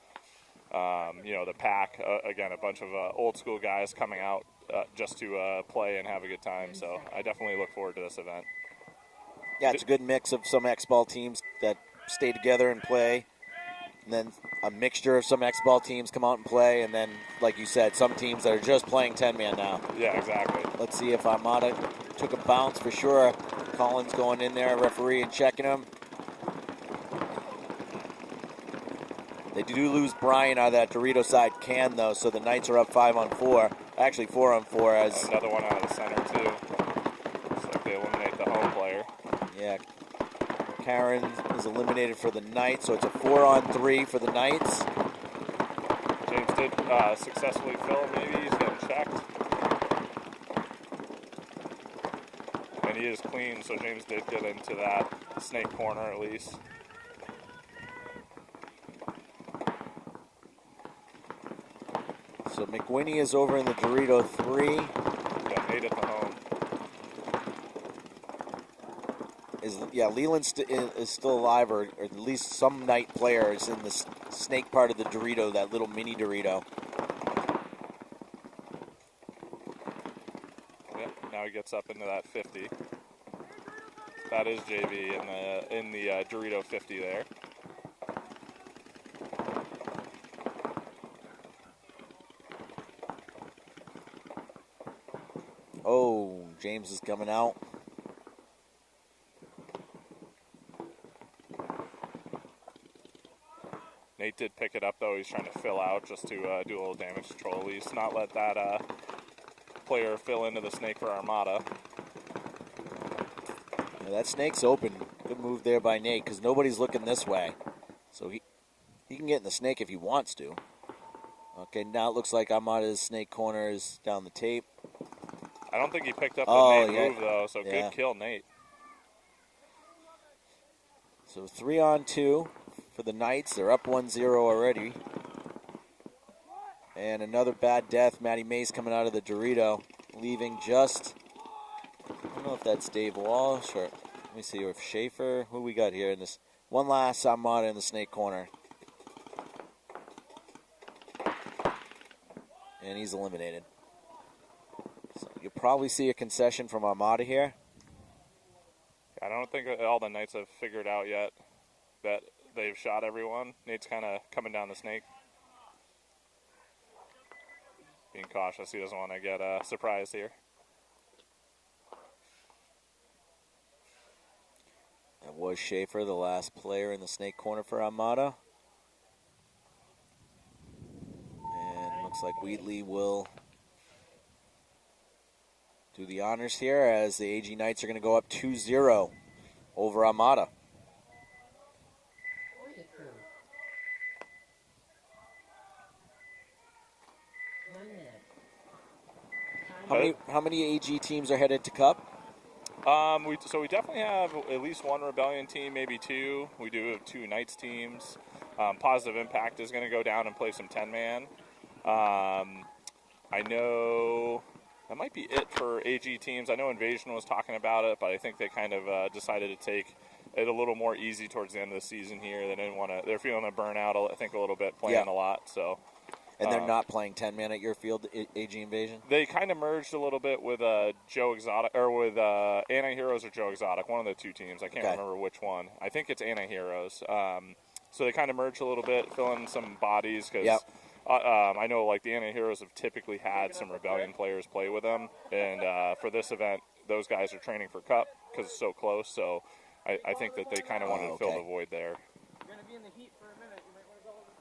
the Pack again, a bunch of old school guys coming out just to play and have a good time. So I definitely look forward to this event. Yeah, it's a good mix of some X-Ball teams that stay together and play, and then a mixture of some X-Ball teams come out and play, and then, like you said, some teams that are just playing 10-man now. Yeah, exactly. Let's see if Armada took a bounce for sure. Collins going in there, referee, and checking him. They do lose Brian out of that Dorito side can, though, so the Knights are up 5-on-4. Actually, 4-on-4 as... Another one out of the center, too. Looks like they eliminate the home player. Yeah. Karen is eliminated for the Knights, so it's a 4-on-3 for the Knights. James did successfully fill, maybe. He's getting checked. And he is clean, so James did get into that snake corner at least. So McWinney is over in the Dorito 3. Got Nate at the home. Leland is still alive, or at least some Knight player is in the snake part of the Dorito, that little mini Dorito. Yep, now he gets up into that 50. That is JV in the Dorito 50 there. Oh, James is coming out. Nate did pick it up, though. He's trying to fill out just to do a little damage control, at least. Not let that player fill into the snake for Armada. Yeah, that snake's open. Good move there by Nate, because nobody's looking this way. So he can get in the snake if he wants to. Okay, now it looks like Armada's snake corner is down the tape. I don't think he picked up the Nate yeah. move, though, so Yeah. good kill, Nate. So 3-on-2 for the Knights. They're up 1-0 already. And another bad death. Matty Mays coming out of the Dorito, leaving just, I don't know if that's Dave Walsh or, let me see if Schaefer, who we got here in this. One last Armada in the snake corner. And he's eliminated. So you'll probably see a concession from Armada here. I don't think all the Knights have figured out yet that they've shot everyone. Nate's kind of coming down the snake. Being cautious. He doesn't want to get surprised here. That was Schaefer, the last player in the snake corner for Armada. And looks like Wheatley will do the honors here as the AG Knights are going to go up 2-0 over Armada. Point approved. 1 minute. Time How many AG teams are headed to Cup? So we definitely have at least one Rebellion team, maybe two. We do have two Knights teams. Positive Impact is going to go down and play some 10-man. I know that might be it for AG teams. I know Invasion was talking about it, but I think they kind of decided to take it a little more easy towards the end of the season here. They didn't want to. They're feeling a burnout, I think, a little bit, playing a lot. So. And they're not playing 10-man at your field, AG Invasion? They kind of merged a little bit with Joe Exotic, or with Anti-Heroes or Joe Exotic, one of the two teams. I can't remember which one. I think it's Anti-Heroes. So they kind of merged a little bit, fill in some bodies, because I know like the Anti-Heroes have typically had some Rebellion players play with them. And for this event, those guys are training for Cup because it's so close. So I think that they kind of wanted to fill the void there. You're going to be in the heat for a minute. You might want to go over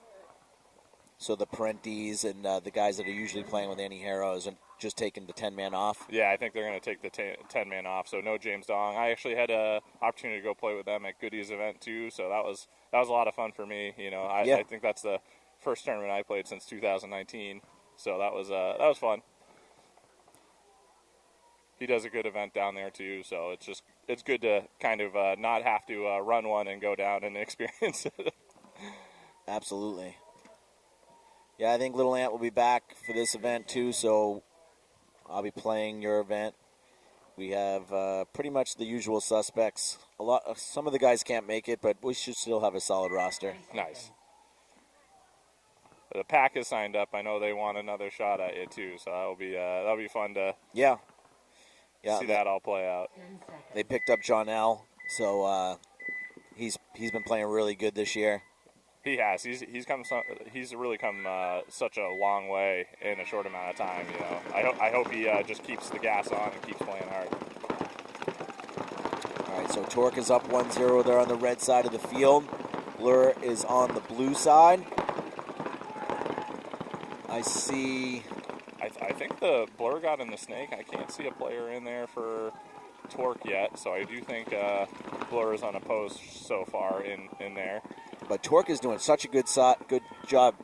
So the Parentes and the guys that are usually playing with Annie Harrows and just taking the 10-man off. Yeah, I think they're going to take the 10-man off. So no James Dong. I actually had a opportunity to go play with them at Goody's event too. So that was a lot of fun for me. You know, I think that's the first tournament I played since 2019. So that was fun. He does a good event down there too. So it's good to kind of not have to run one and go down and experience it. Absolutely. Yeah, I think Little Ant will be back for this event too, so I'll be playing your event. We have pretty much the usual suspects. Some of the guys can't make it, but we should still have a solid roster. Nice. The pack is signed up. I know they want another shot at it too, so that'll be fun to see that all play out. They picked up John L, so he's been playing really good this year. He has. He's really come such a long way in a short amount of time. You know, I hope he just keeps the gas on and keeps playing hard. All right, so Torque is up 1-0 there on the red side of the field. Blur is on the blue side. I see. I think the Blur got in the snake. I can't see a player in there for Torque yet, so I do think Blur is unopposed so far in there. But Torque is doing such a good job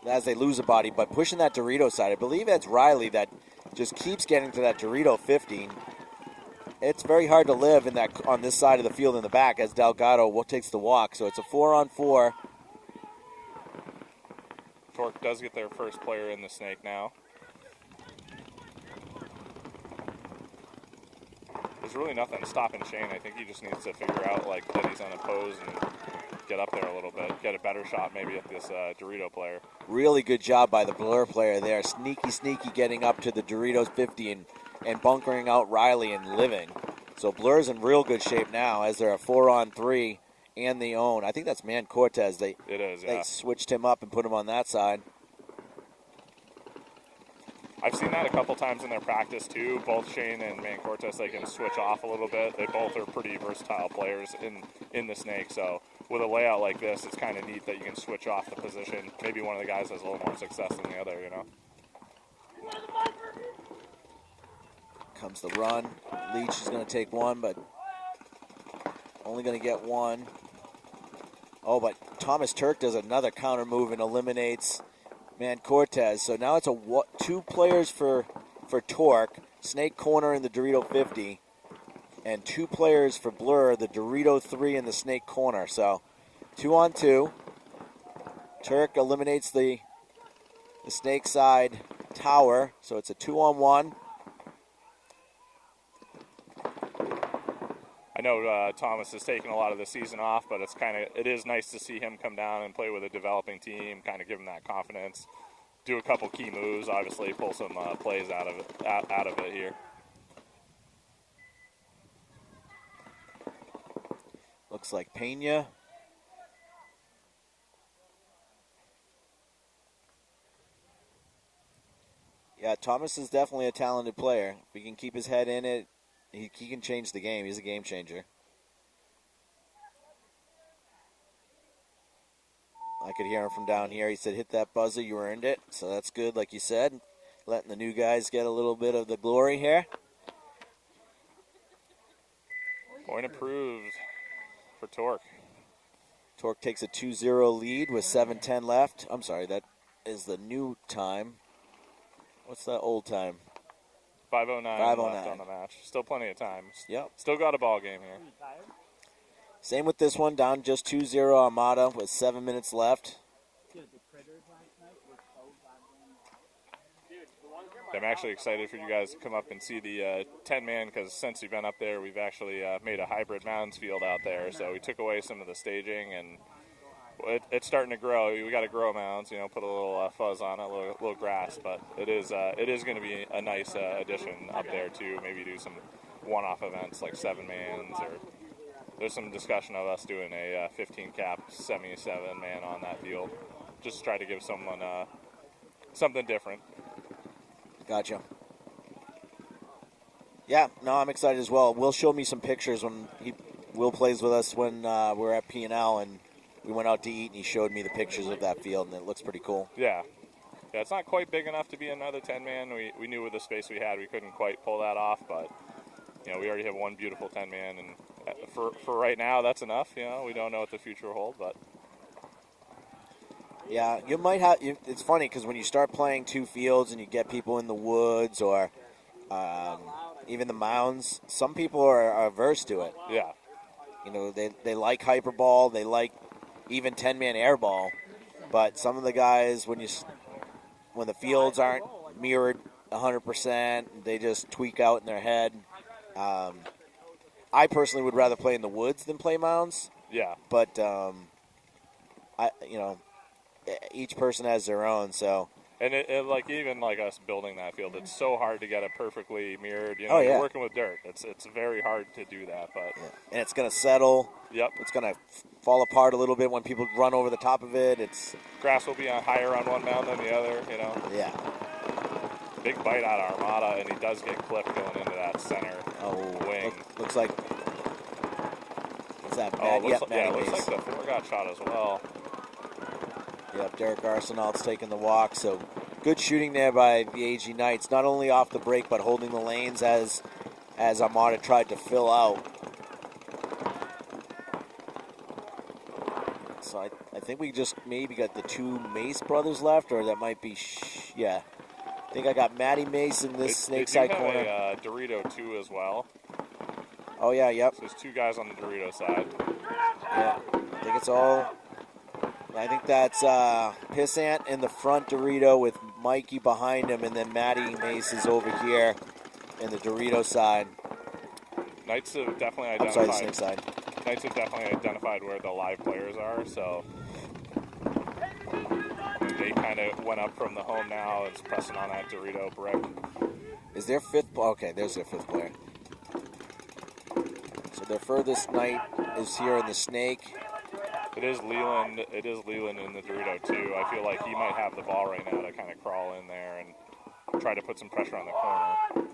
as they lose a body, but pushing that Dorito side. I believe that's Riley that just keeps getting to that Dorito 15. It's very hard to live on this side of the field in the back as Delgado takes the walk. So it's a 4-on-4. Torque does get their first player in the snake now. There's really nothing stopping Shane. I think he just needs to figure out that he's unopposed and get up there a little bit, get a better shot maybe at this Dorito player. Really good job by the Blur player there. Sneaky getting up to the Doritos 50 and bunkering out Riley and living. So Blur's in real good shape now as they're a 4-on-3 and the own. I think that's Man Cortez. They switched him up and put him on that side. I've seen that a couple times in their practice too. Both Shane and Man Cortez, they can switch off a little bit. They both are pretty versatile players in the snake. So with a layout like this, it's kind of neat that you can switch off the position. Maybe one of the guys has a little more success than the other, you know. Comes the run. Leach is going to take one, but only going to get one. Oh, but Thomas Turk does another counter move and eliminates Man Cortez. So now it's two players for Torque, Snake Corner and the Dorito 50, and two players for Blur, the Dorito 3 and the Snake Corner. So 2-on-2. Turk eliminates the Snake side tower, so it's a 2-on-1. I know Thomas has taken a lot of the season off, but it is nice to see him come down and play with a developing team, kind of give him that confidence, do a couple key moves, obviously pull some plays out of it here. Looks like Pena. Yeah, Thomas is definitely a talented player. If he can keep his head in it, he can change the game. He's a game changer. I could hear him from down here. He said, hit that buzzer, you earned it. So that's good, like you said. Letting the new guys get a little bit of the glory here. Point approved for Torque. Torque takes a 2-0 lead with 7:10 left. I'm sorry, that is the new time. What's that old time? 5:09 left on the match. Still plenty of time. Yep. Still got a ball game here. Same with this one, down just 2-0 Armada with 7 minutes left. I'm actually excited for you guys to come up and see the 10-man because since you've been up there, we've actually made a hybrid mounds field out there. So we took away some of the staging, and it's starting to grow. We got to grow mounds, put a little fuzz on it, a little grass. But it is going to be a nice addition up there too. Maybe do some one-off events like 7-mans, or there's some discussion of us doing a 15-cap 77-man on that field. Just try to give someone something different. Gotcha. Yeah, no, I'm excited as well. Will showed me some pictures when Will plays with us when we're at P&L, and we went out to eat, and he showed me the pictures of that field, and it looks pretty cool. Yeah. Yeah, it's not quite big enough to be another 10-man. We knew with the space we had, we couldn't quite pull that off, but, you know, we already have one beautiful 10-man, and for right now, that's enough. You know, we don't know what the future will hold, but. Yeah, you might have. It's funny because when you start playing two fields and you get people in the woods or even the mounds, some people are averse to it. Yeah. You know, they like hyperball, they like even 10-man airball, but some of the guys, when the fields aren't mirrored 100%, they just tweak out in their head. I personally would rather play in the woods than play mounds. Yeah. But each person has their own, so. And it like even like us building that field, it's so hard to get it perfectly mirrored. You know, Oh, yeah. You're working with dirt. It's very hard to do that, but. Yeah. And it's gonna settle. Yep. It's gonna fall apart a little bit when people run over the top of it. It's grass will be higher on one mound than the other. You know. Yeah. Big bite out of Armada, and he does get clipped going into that center wing. Looks like. Is that Oh, Matt? looks like the four got shot as well. Yep, Derek Arsenault's taking the walk, so good shooting there by the AG Knights, not only off the break, but holding the lanes as Armada tried to fill out. So I think we just maybe got the two Mace brothers left, or that might be, yeah. I think I got Matty Mace in this snake side corner. They have a Dorito too as well. Oh yeah, yep. So there's two guys on the Dorito side. Yeah, I think it's all. I think that's Pissant in the front Dorito with Mikey behind him, and then Matty Mace is over here in the Dorito side. Knights have definitely I'm identified. sorry, the snake side. Knights have definitely identified where the live players are, so they kind of went up from the home now. It's pressing on that Dorito brick. Is their fifth? Okay, there's their fifth player. So their furthest Knight is here in the snake. It is Leland. It is Leland in the Dorito too. I feel like he might have the ball right now to kind of crawl in there and try to put some pressure on the corner.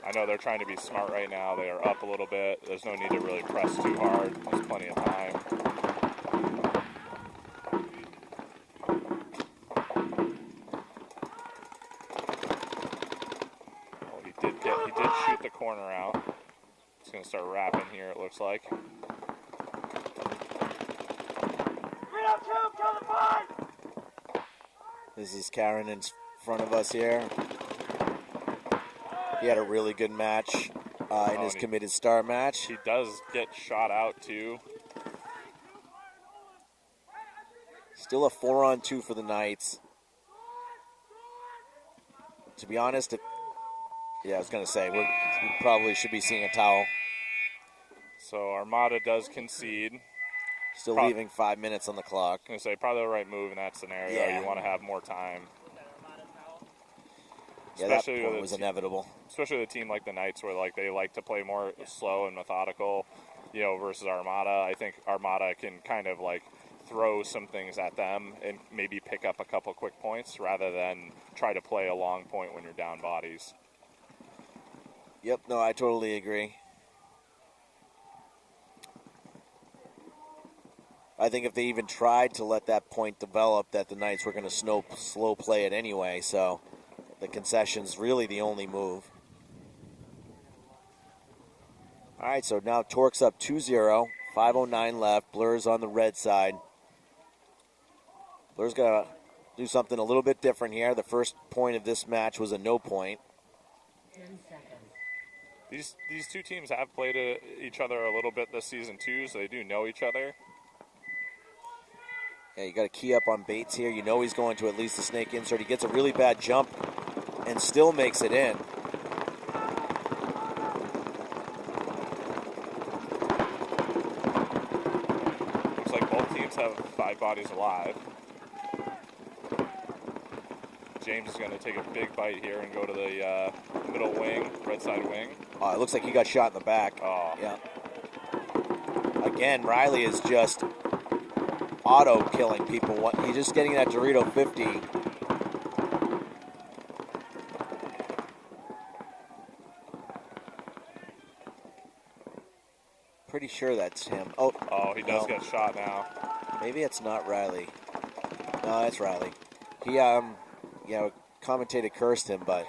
I know they're trying to be smart right now. They are up a little bit. There's no need to really press too hard. There's plenty of time. He did shoot the corner out. He's going to start wrapping here, it looks like. This is Karen in front of us here. He had a really good match in his committed star match. He does get shot out too. Still a 4-on-2 for the Knights. To be honest, I was going to say, we probably should be seeing a towel. So Armada does concede. Still leaving 5 minutes on the clock. I was going to say, probably the right move in that scenario. Yeah. You want to have more time. Yeah, that point was inevitable. Especially with a team like the Knights, where like they like to play more slow and methodical, you know, versus Armada. I think Armada can kind of like throw some things at them and maybe pick up a couple quick points rather than try to play a long point when you're down bodies. Yep, no, I totally agree. I think if they even tried to let that point develop, that the Knights were going to slow play it anyway, so the concession's really the only move. All right, so now Torque's up 2-0, 5:09 left. Blur's on the red side. Blur's got to do something a little bit different here. The first point of this match was a no point. 10 seconds. These two teams have played each other a little bit this season too, so they do know each other. Yeah, you got to key up on Bates here. You know he's going to at least the snake insert. He gets a really bad jump and still makes it in. Looks like both teams have 5 bodies alive. James is going to take a big bite here and go to the middle wing, red side wing. Oh, it looks like he got shot in the back. Oh. Yeah. Again, Riley is just auto-killing people. He's just getting that Dorito 50. pretty sure that's him. Oh, he does get shot now. maybe it's not Riley. No, it's Riley. He, commentator cursed him, but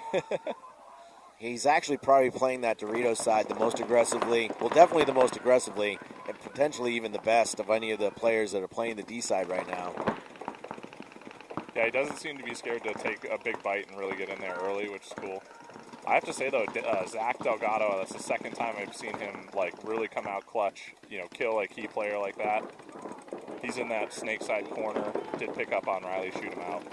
he's actually probably playing that Doritos side the most aggressively. Well, definitely the most aggressively, and potentially even the best of any of the players that are playing the D side right now. Yeah, he doesn't seem to be scared to take a big bite and really get in there early, which is cool. I have to say, though, Zach Delgado, that's the second time I've seen him, like, really come out clutch, kill a key player like that. He's in that snake side corner, did pick up on Riley, shoot him out.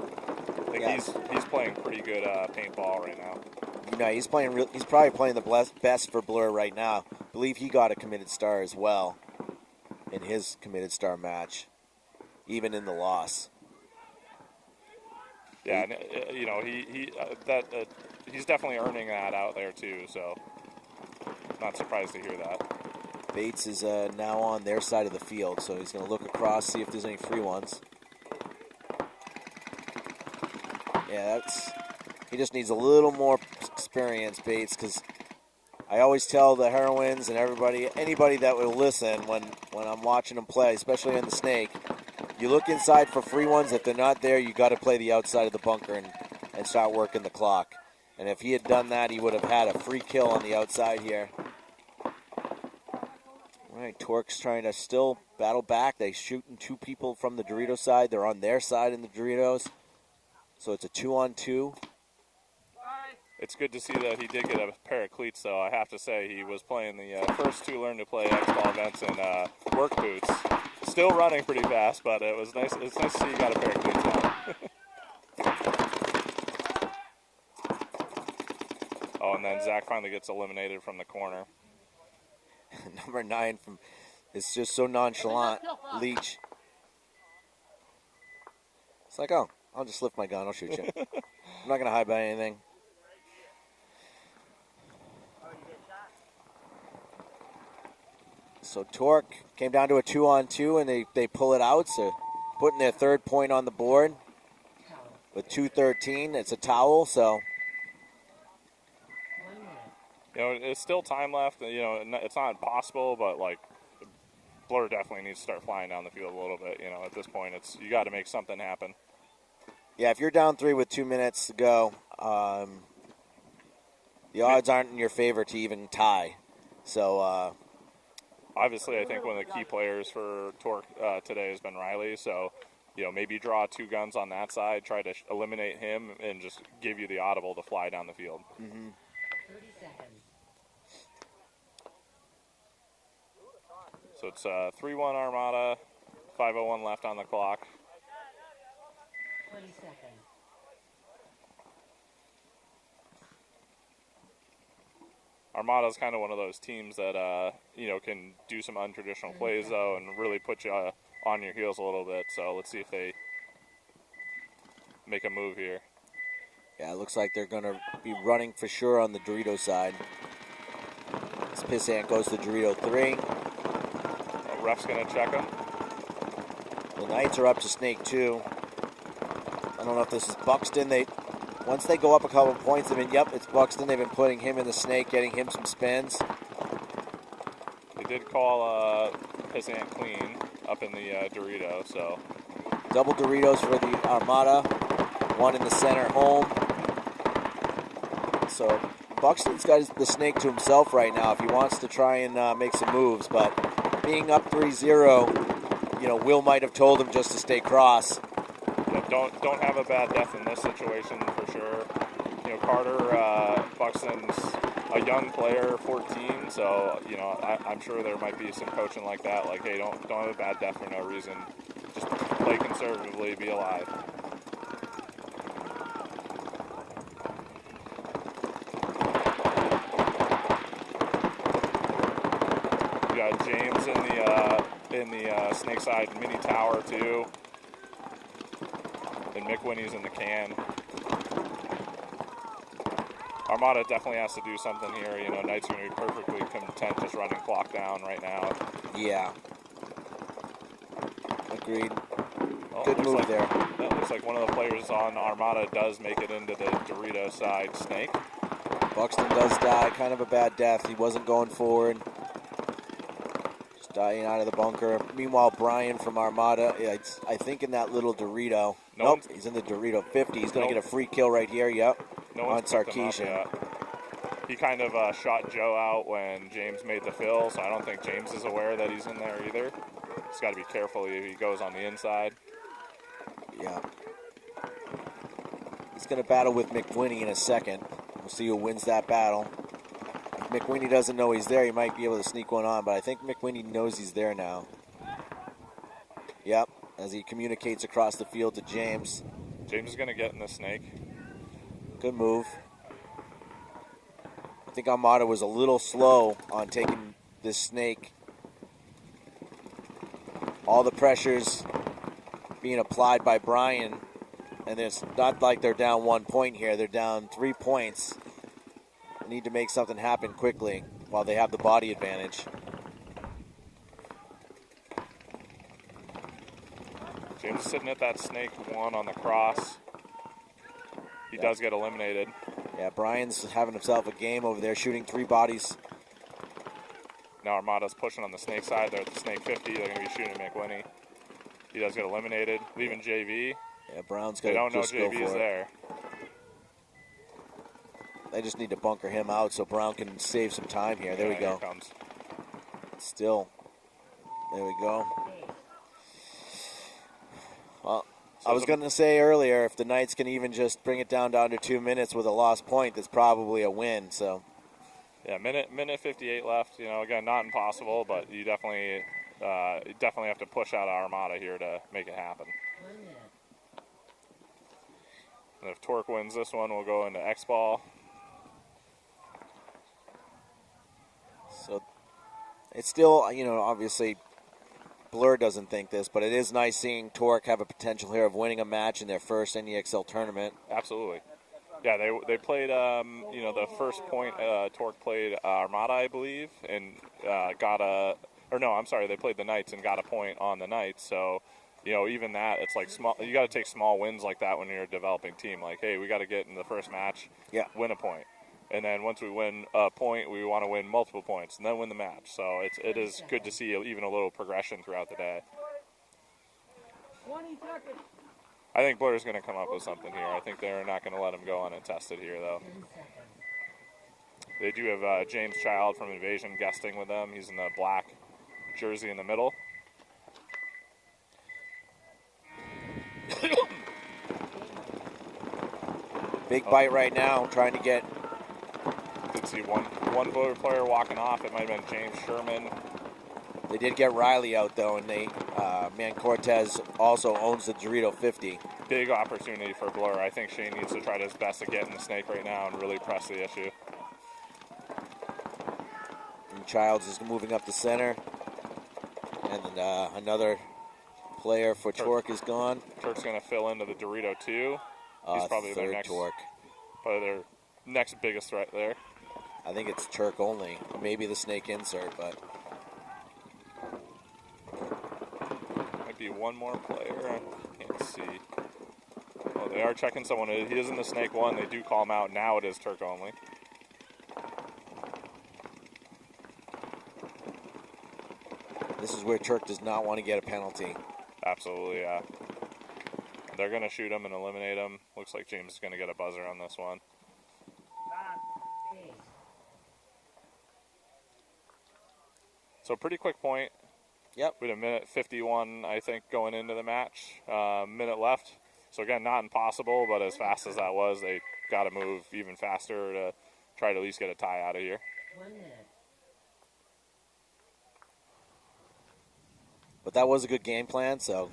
I think he's playing pretty good paintball right now. He's playing. He's probably playing the best for Blur right now. I believe he got a committed star as well in his committed star match, even in the loss. Yeah, and, he's definitely earning that out there too. So, not surprised to hear that. Bates is now on their side of the field, so he's going to look across, see if there's any free ones. Yeah, he just needs a little more experience, Bates, because I always tell the heroines and anybody that will listen when I'm watching them play, especially on the snake, you look inside for free ones. If they're not there, you got to play the outside of the bunker and start working the clock. And if he had done that, he would have had a free kill on the outside here. All right, Torque's trying to still battle back. They're shooting two people from the Dorito side. They're on their side in the Doritos. So it's a 2-on-2. It's good to see that he did get a pair of cleats, though. I have to say he was playing the first two Learn to Play X-Ball events in work boots. Still running pretty fast, but it was nice. It's nice to see you got a pair of cleats on. Oh, and then Zach finally gets eliminated from the corner. Number 9 it's just so nonchalant. Leach. It's like, oh, I'll just lift my gun. I'll shoot you. I'm not going to hide behind anything. So Torque came down to a 2-on-2, and they pull it out. So putting their third point on the board with 2:13. It's a towel, so. It's still time left. It's not impossible, but like Blur definitely needs to start flying down the field a little bit. At this point, you got to make something happen. Yeah, if you're down 3 with 2 minutes to go, the odds aren't in your favor to even tie. So. Obviously, I think one of the key players for Torque today has been Riley. So, maybe draw 2 guns on that side, try to eliminate him, and just give you the audible to fly down the field. Mm-hmm. 30 seconds. So it's 3-1 Armada, 5:01 left on the clock. 20 seconds. Armada's kind of one of those teams that, can do some untraditional plays, though, and really put you on your heels a little bit. So let's see if they make a move here. Yeah, it looks like they're going to be running for sure on the Dorito side. This Pissant goes to Dorito 3. Ref's going to check him. The Knights are up to Snake 2. I don't know if this is Buxton. Once they go up a couple of points, it's Buxton. They've been putting him in the Snake, getting him some spins. They did call Pissant clean up in the Dorito, so. Double Doritos for the Armada. 1 in the center home. So Buxton's got the Snake to himself right now if he wants to try and make some moves. But being up 3-0, Will might have told him just to stay cross. Don't have a bad death in this situation for sure. Carter Buxton's a young player, 14, so I'm sure there might be some coaching like that. Like, hey, don't have a bad death for no reason. Just play conservatively, be alive. We got James in the snake side mini tower too. And Mick Winnie's in the can. Armada definitely has to do something here. Knight's going to be perfectly content just running clock down right now. Yeah. Agreed. Well, good move there. That looks like one of the players on Armada does make it into the Dorito side Snake. Buxton does die. Kind of a bad death. He wasn't going forward. Dying out of the bunker. Meanwhile, Brian from Armada, I think in that little Dorito. No Nope, one's- he's in the Dorito 50. He's going to Nope. get a free kill right here. Yep, No on one's picked him up Sarkeesian. yet. He kind of shot Joe out when James made the fill, so I don't think James is aware that he's in there either. He's got to be careful if he goes on the inside. Yeah. He's going to battle with McWinney in a second. We'll see who wins that battle. If McWinney doesn't know he's there, he might be able to sneak one on, but I think McWinney knows he's there now. Yep, as he communicates across the field to James. James is going to get in the snake. Good move. I think Armada was a little slow on taking this snake. All the pressures being applied by Brian, and it's not like they're down 1 point here. They're down 3 points. They need to make something happen quickly while they have the body advantage. James is sitting at that snake one on the cross. He does get eliminated. Yeah, Brian's having himself a game over there, shooting 3 bodies. Now Armada's pushing on the snake side. They're at the snake 50. They're going to be shooting McWinney. He does get eliminated, leaving JV. Yeah, Brown's They got don't to know just go JV's for it. there. They just need to bunker him out so Brown can save some time here. There we Yeah, go. Here comes. Still. There we go. Well, So I was the- going to say earlier, if the Knights can even just bring it down to under 2 minutes with a lost point, that's probably a win. So, Yeah, minute 58 left. You know, again, not impossible, but you definitely have to push out Armada here to make it happen. 1 minute. And if Torque wins this one, we'll go into X-Ball. so it's still, obviously Blur doesn't think this, but it is nice seeing Torque have a potential here of winning a match in their first NEXL tournament. Absolutely. Yeah, they played, the first point, Torque played Armada, I believe, and they played the Knights and got a point on the Knights. So, even that, it's like small. You got to take small wins like that when you're a developing team. Like, hey, we got to get in the first match, win a point. And then once we win a point, we want to win multiple points and then win the match. So it is good to see even a little progression throughout the day. 20 seconds. I think Blur's going to come up with something here. I think they're not going to let him go unattested here, though. 10 seconds. They do have James Child from Invasion guesting with them. He's in the black jersey in the middle. Big bite right now, trying to get. Did see one voter player walking off. It might have been James Sherman. They did get Riley out though, and Man Cortez also owns the Dorito 50. Big opportunity for Blur. I think Shane needs to try his best to get in the snake right now and really press the issue. And Childs is moving up the center, and another player for Torque is gone. Turk's going to fill into the Dorito 2. He's probably their Third next, Torque. probably their next biggest threat there. I think it's Turk only. Maybe the snake insert, but Might be one more player. I can't see. Oh, they are checking someone. He is in the snake one. They do call him out. Now it is Turk only. this is where Turk does not want to get a penalty. Absolutely, yeah. They're going to shoot him and eliminate him. Looks like James is going to get a buzzer on this one. Eight. So pretty quick point. Yep. We had a minute 51, I think, going into the match. Minute left. So again, not impossible, but as fast as that was, they got to move even faster to try to at least get a tie out of here. 1 minute. But that was a good game plan, so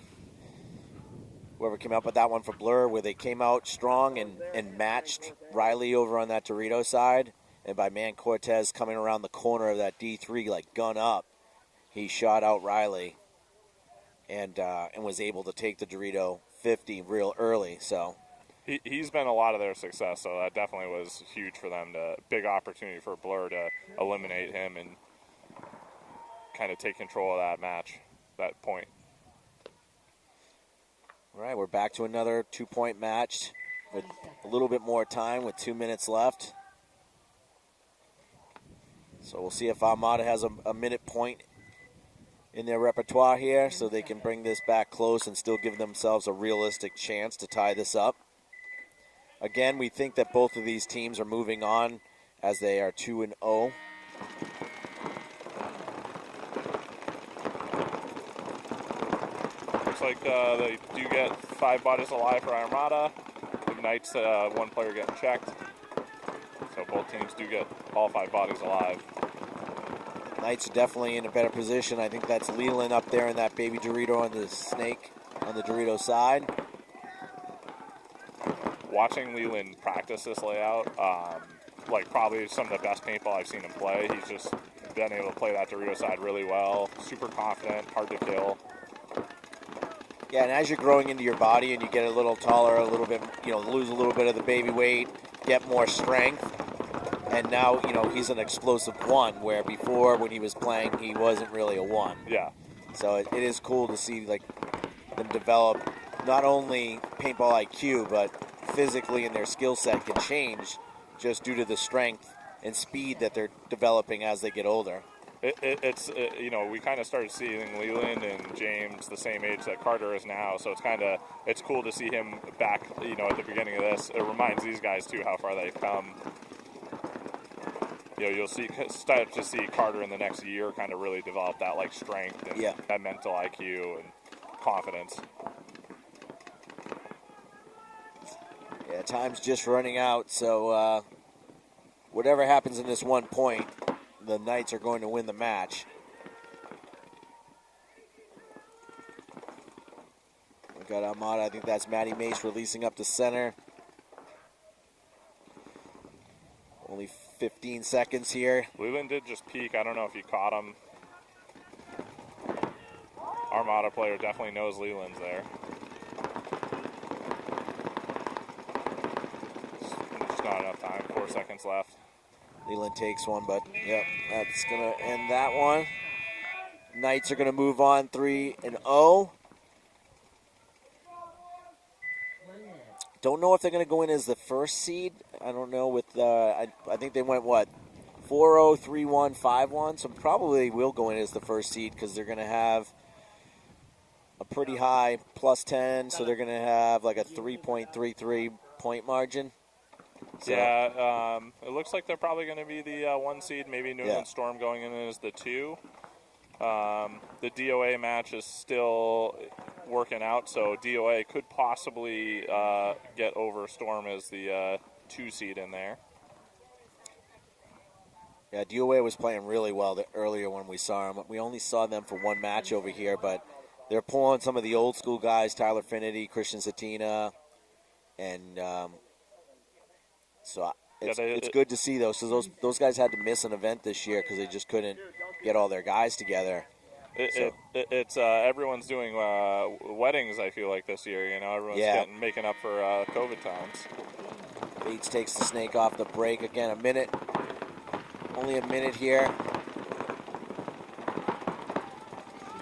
whoever came up with that one for Blur, where they came out strong and matched Riley over on that Dorito side, and by Man Cortez coming around the corner of that D3 like gun up, he shot out Riley and was able to take the Dorito 50 real early. So He's been a lot of their success, so that definitely was huge for them. Big opportunity for Blur to eliminate him and kind of take control of that match, that point. all right, we're back to another 2-point match with a little bit more time with 2 minutes left. So we'll see if Armada has a minute point in their repertoire here, so they can bring this back close and still give themselves a realistic chance to tie this up. Again, we think that both of these teams are moving on as they are 2-0. Looks like they do get 5 bodies alive for Armada. The Knights, one player getting checked. So both teams do get all 5 bodies alive. Knights are definitely in a better position. I think that's Leland up there in that baby Dorito on the snake on the Dorito side. Watching Leland practice this layout, like probably some of the best paintball I've seen him play. He's just been able to play that Dorito side really well. Super confident, hard to kill. Yeah, and as you're growing into your body and you get a little taller, a little bit, lose a little bit of the baby weight, get more strength, and now, he's an explosive 1, where before when he was playing, he wasn't really a 1. Yeah. So it is cool to see them develop not only paintball IQ, but physically and their skill set can change just due to the strength and speed that they're developing as they get older. We kind of started seeing Leland and James the same age that Carter is now, so it's cool to see him back, at the beginning of this. It reminds these guys, too, how far they've come. You'll start to see Carter in the next year kind of really develop that, strength and that mental IQ and confidence. Yeah, time's just running out, so whatever happens in this 1 point, the Knights are going to win the match. We got Armada. I think that's Matty Mace releasing up to center. Only 15 seconds here. Leland did just peek. I don't know if you caught him. Armada player definitely knows Leland's there. Just not enough time. 4 seconds left. Leland takes one, but that's going to end that one. Knights are going to move on 3-0. Don't know if they're going to go in as the first seed. I don't know. I think they went 4-0, 3-1, 5-1. So probably will go in as the first seed because they're going to have a pretty high +10. So they're going to have a 3.33 point margin. So, yeah, it looks like they're probably going to be the 1 seed. Maybe New England Storm going in as the 2. The DOA match is still working out, so DOA could possibly get over Storm as the 2 seed in there. Yeah, DOA was playing really well earlier when we saw them. We only saw them for 1 match over here, but they're pulling some of the old school guys, Tyler Finity, Christian Satina, and so it's good to see those. So those guys had to miss an event this year because they just couldn't get all their guys together. It's everyone's doing weddings. I feel like this year, everyone's making up for COVID times. Bates takes the snake off the break again. Only a minute here.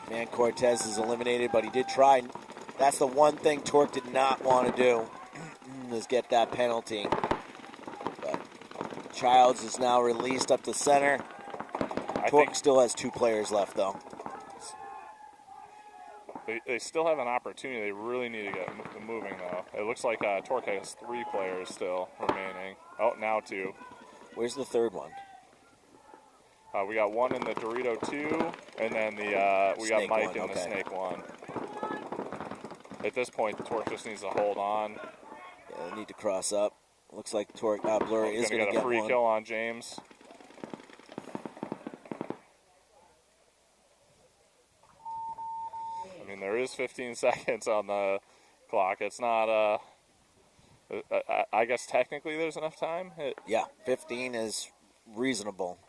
Man, Cortez is eliminated, but he did try. That's the one thing Torque did not want to do, is get that penalty. But Childs is now released up to center. Torque still has 2 players left, though. They still have an opportunity. They really need to get moving, though. It looks like Torque has 3 players still remaining. Oh, now 2. Where's the third one? We got 1 in the Dorito 2, and then we got Mike in the Snake 1. At this point, Torque just needs to hold on. Yeah, they need to cross up. Looks like Torque Blur is going to get a free one. kill on James. I mean, there is 15 seconds on the clock. It's not, I guess technically there's enough time. Yeah, 15 is reasonable.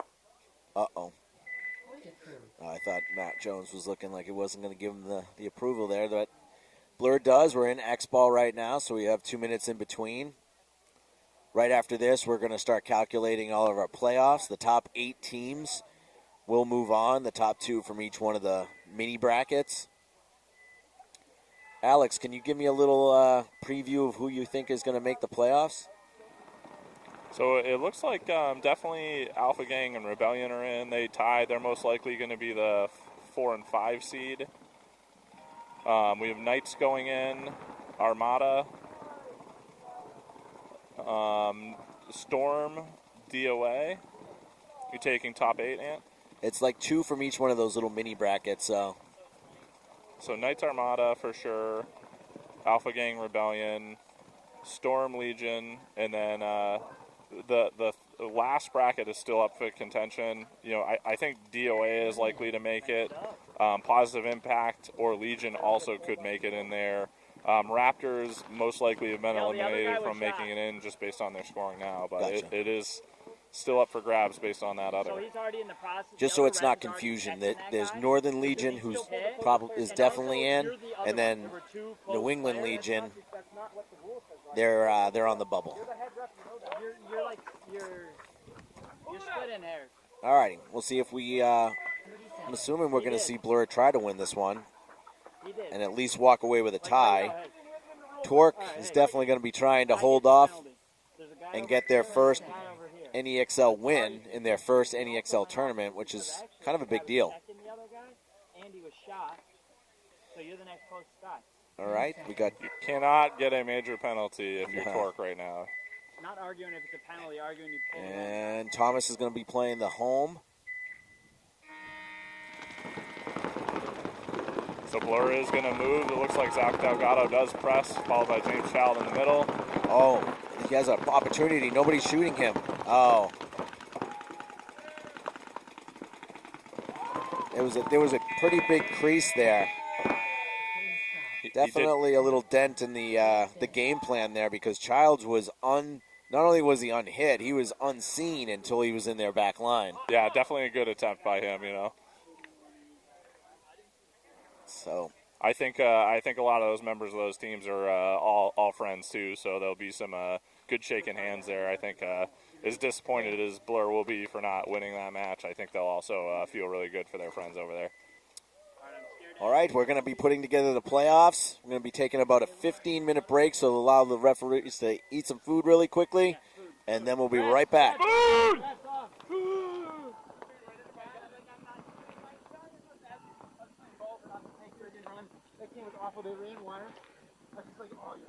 Uh-oh. I thought Matt Jones was looking like it wasn't going to give him the approval there, but Blur does. We're in X-Ball right now, so we have 2 minutes in between. Right after this, we're going to start calculating all of our playoffs. The top 8 teams will move on, the top 2 from each one of the mini brackets. Alex, can you give me a little preview of who you think is going to make the playoffs? So it looks like definitely Alpha Gang and Rebellion are in. They tied. They're most likely going to be the 4 and 5 seed. We have Knights going in, Armada, Storm, DOA. You taking top 8, Ant? It's like 2 from each one of those little mini brackets. So Knights Armada for sure, Alpha Gang Rebellion, Storm Legion, and then the last bracket is still up for contention. You know, I think DOA is likely to make it. Positive Impact or Legion also could make it in there. Raptors most likely have been eliminated from making it in just based on their scoring now, but Gotcha. it is still up for grabs based on that other. So he's already in the process. just so it's not confusion, that there's Northern Legion, who's is definitely in, and then New England Legion, they're on the bubble. You're splitting hairs. All righty, we'll see if we. I'm assuming we're going to see Blur try to win this one, He did. and at least walk away with a tie. Torque is definitely going to be trying to hold off and get their first NEXL win in their first NEXL tournament, which is kind of a big deal. Andy was shot, so you're the next closest guy. All right, we got. You cannot get a major penalty if you're Torque right now. Not arguing if it's a penalty, arguing you pull it. And Thomas is going to be playing the home. So Blur is going to move. It looks like Zach Delgado does press, followed by James Child in the middle. Oh, he has an opportunity. Nobody's shooting him. Oh. There was a pretty big crease there. Definitely a little dent in the game plan there, because Childs was not only was he unhit, he was unseen until he was in their back line. Yeah, definitely a good attempt by him, you know. So I think a lot of those members of those teams are all friends too, so there'll be some good shaking hands there. I think as disappointed as Blur will be for not winning that match, I think they'll also feel really good for their friends over there. all right, we're going to be putting together the playoffs. We're going to be taking about a 15-minute break, so allow the referees to eat some food really quickly, and then we'll be right back. That game was awful. They ran wire. I was just like, oh, yeah.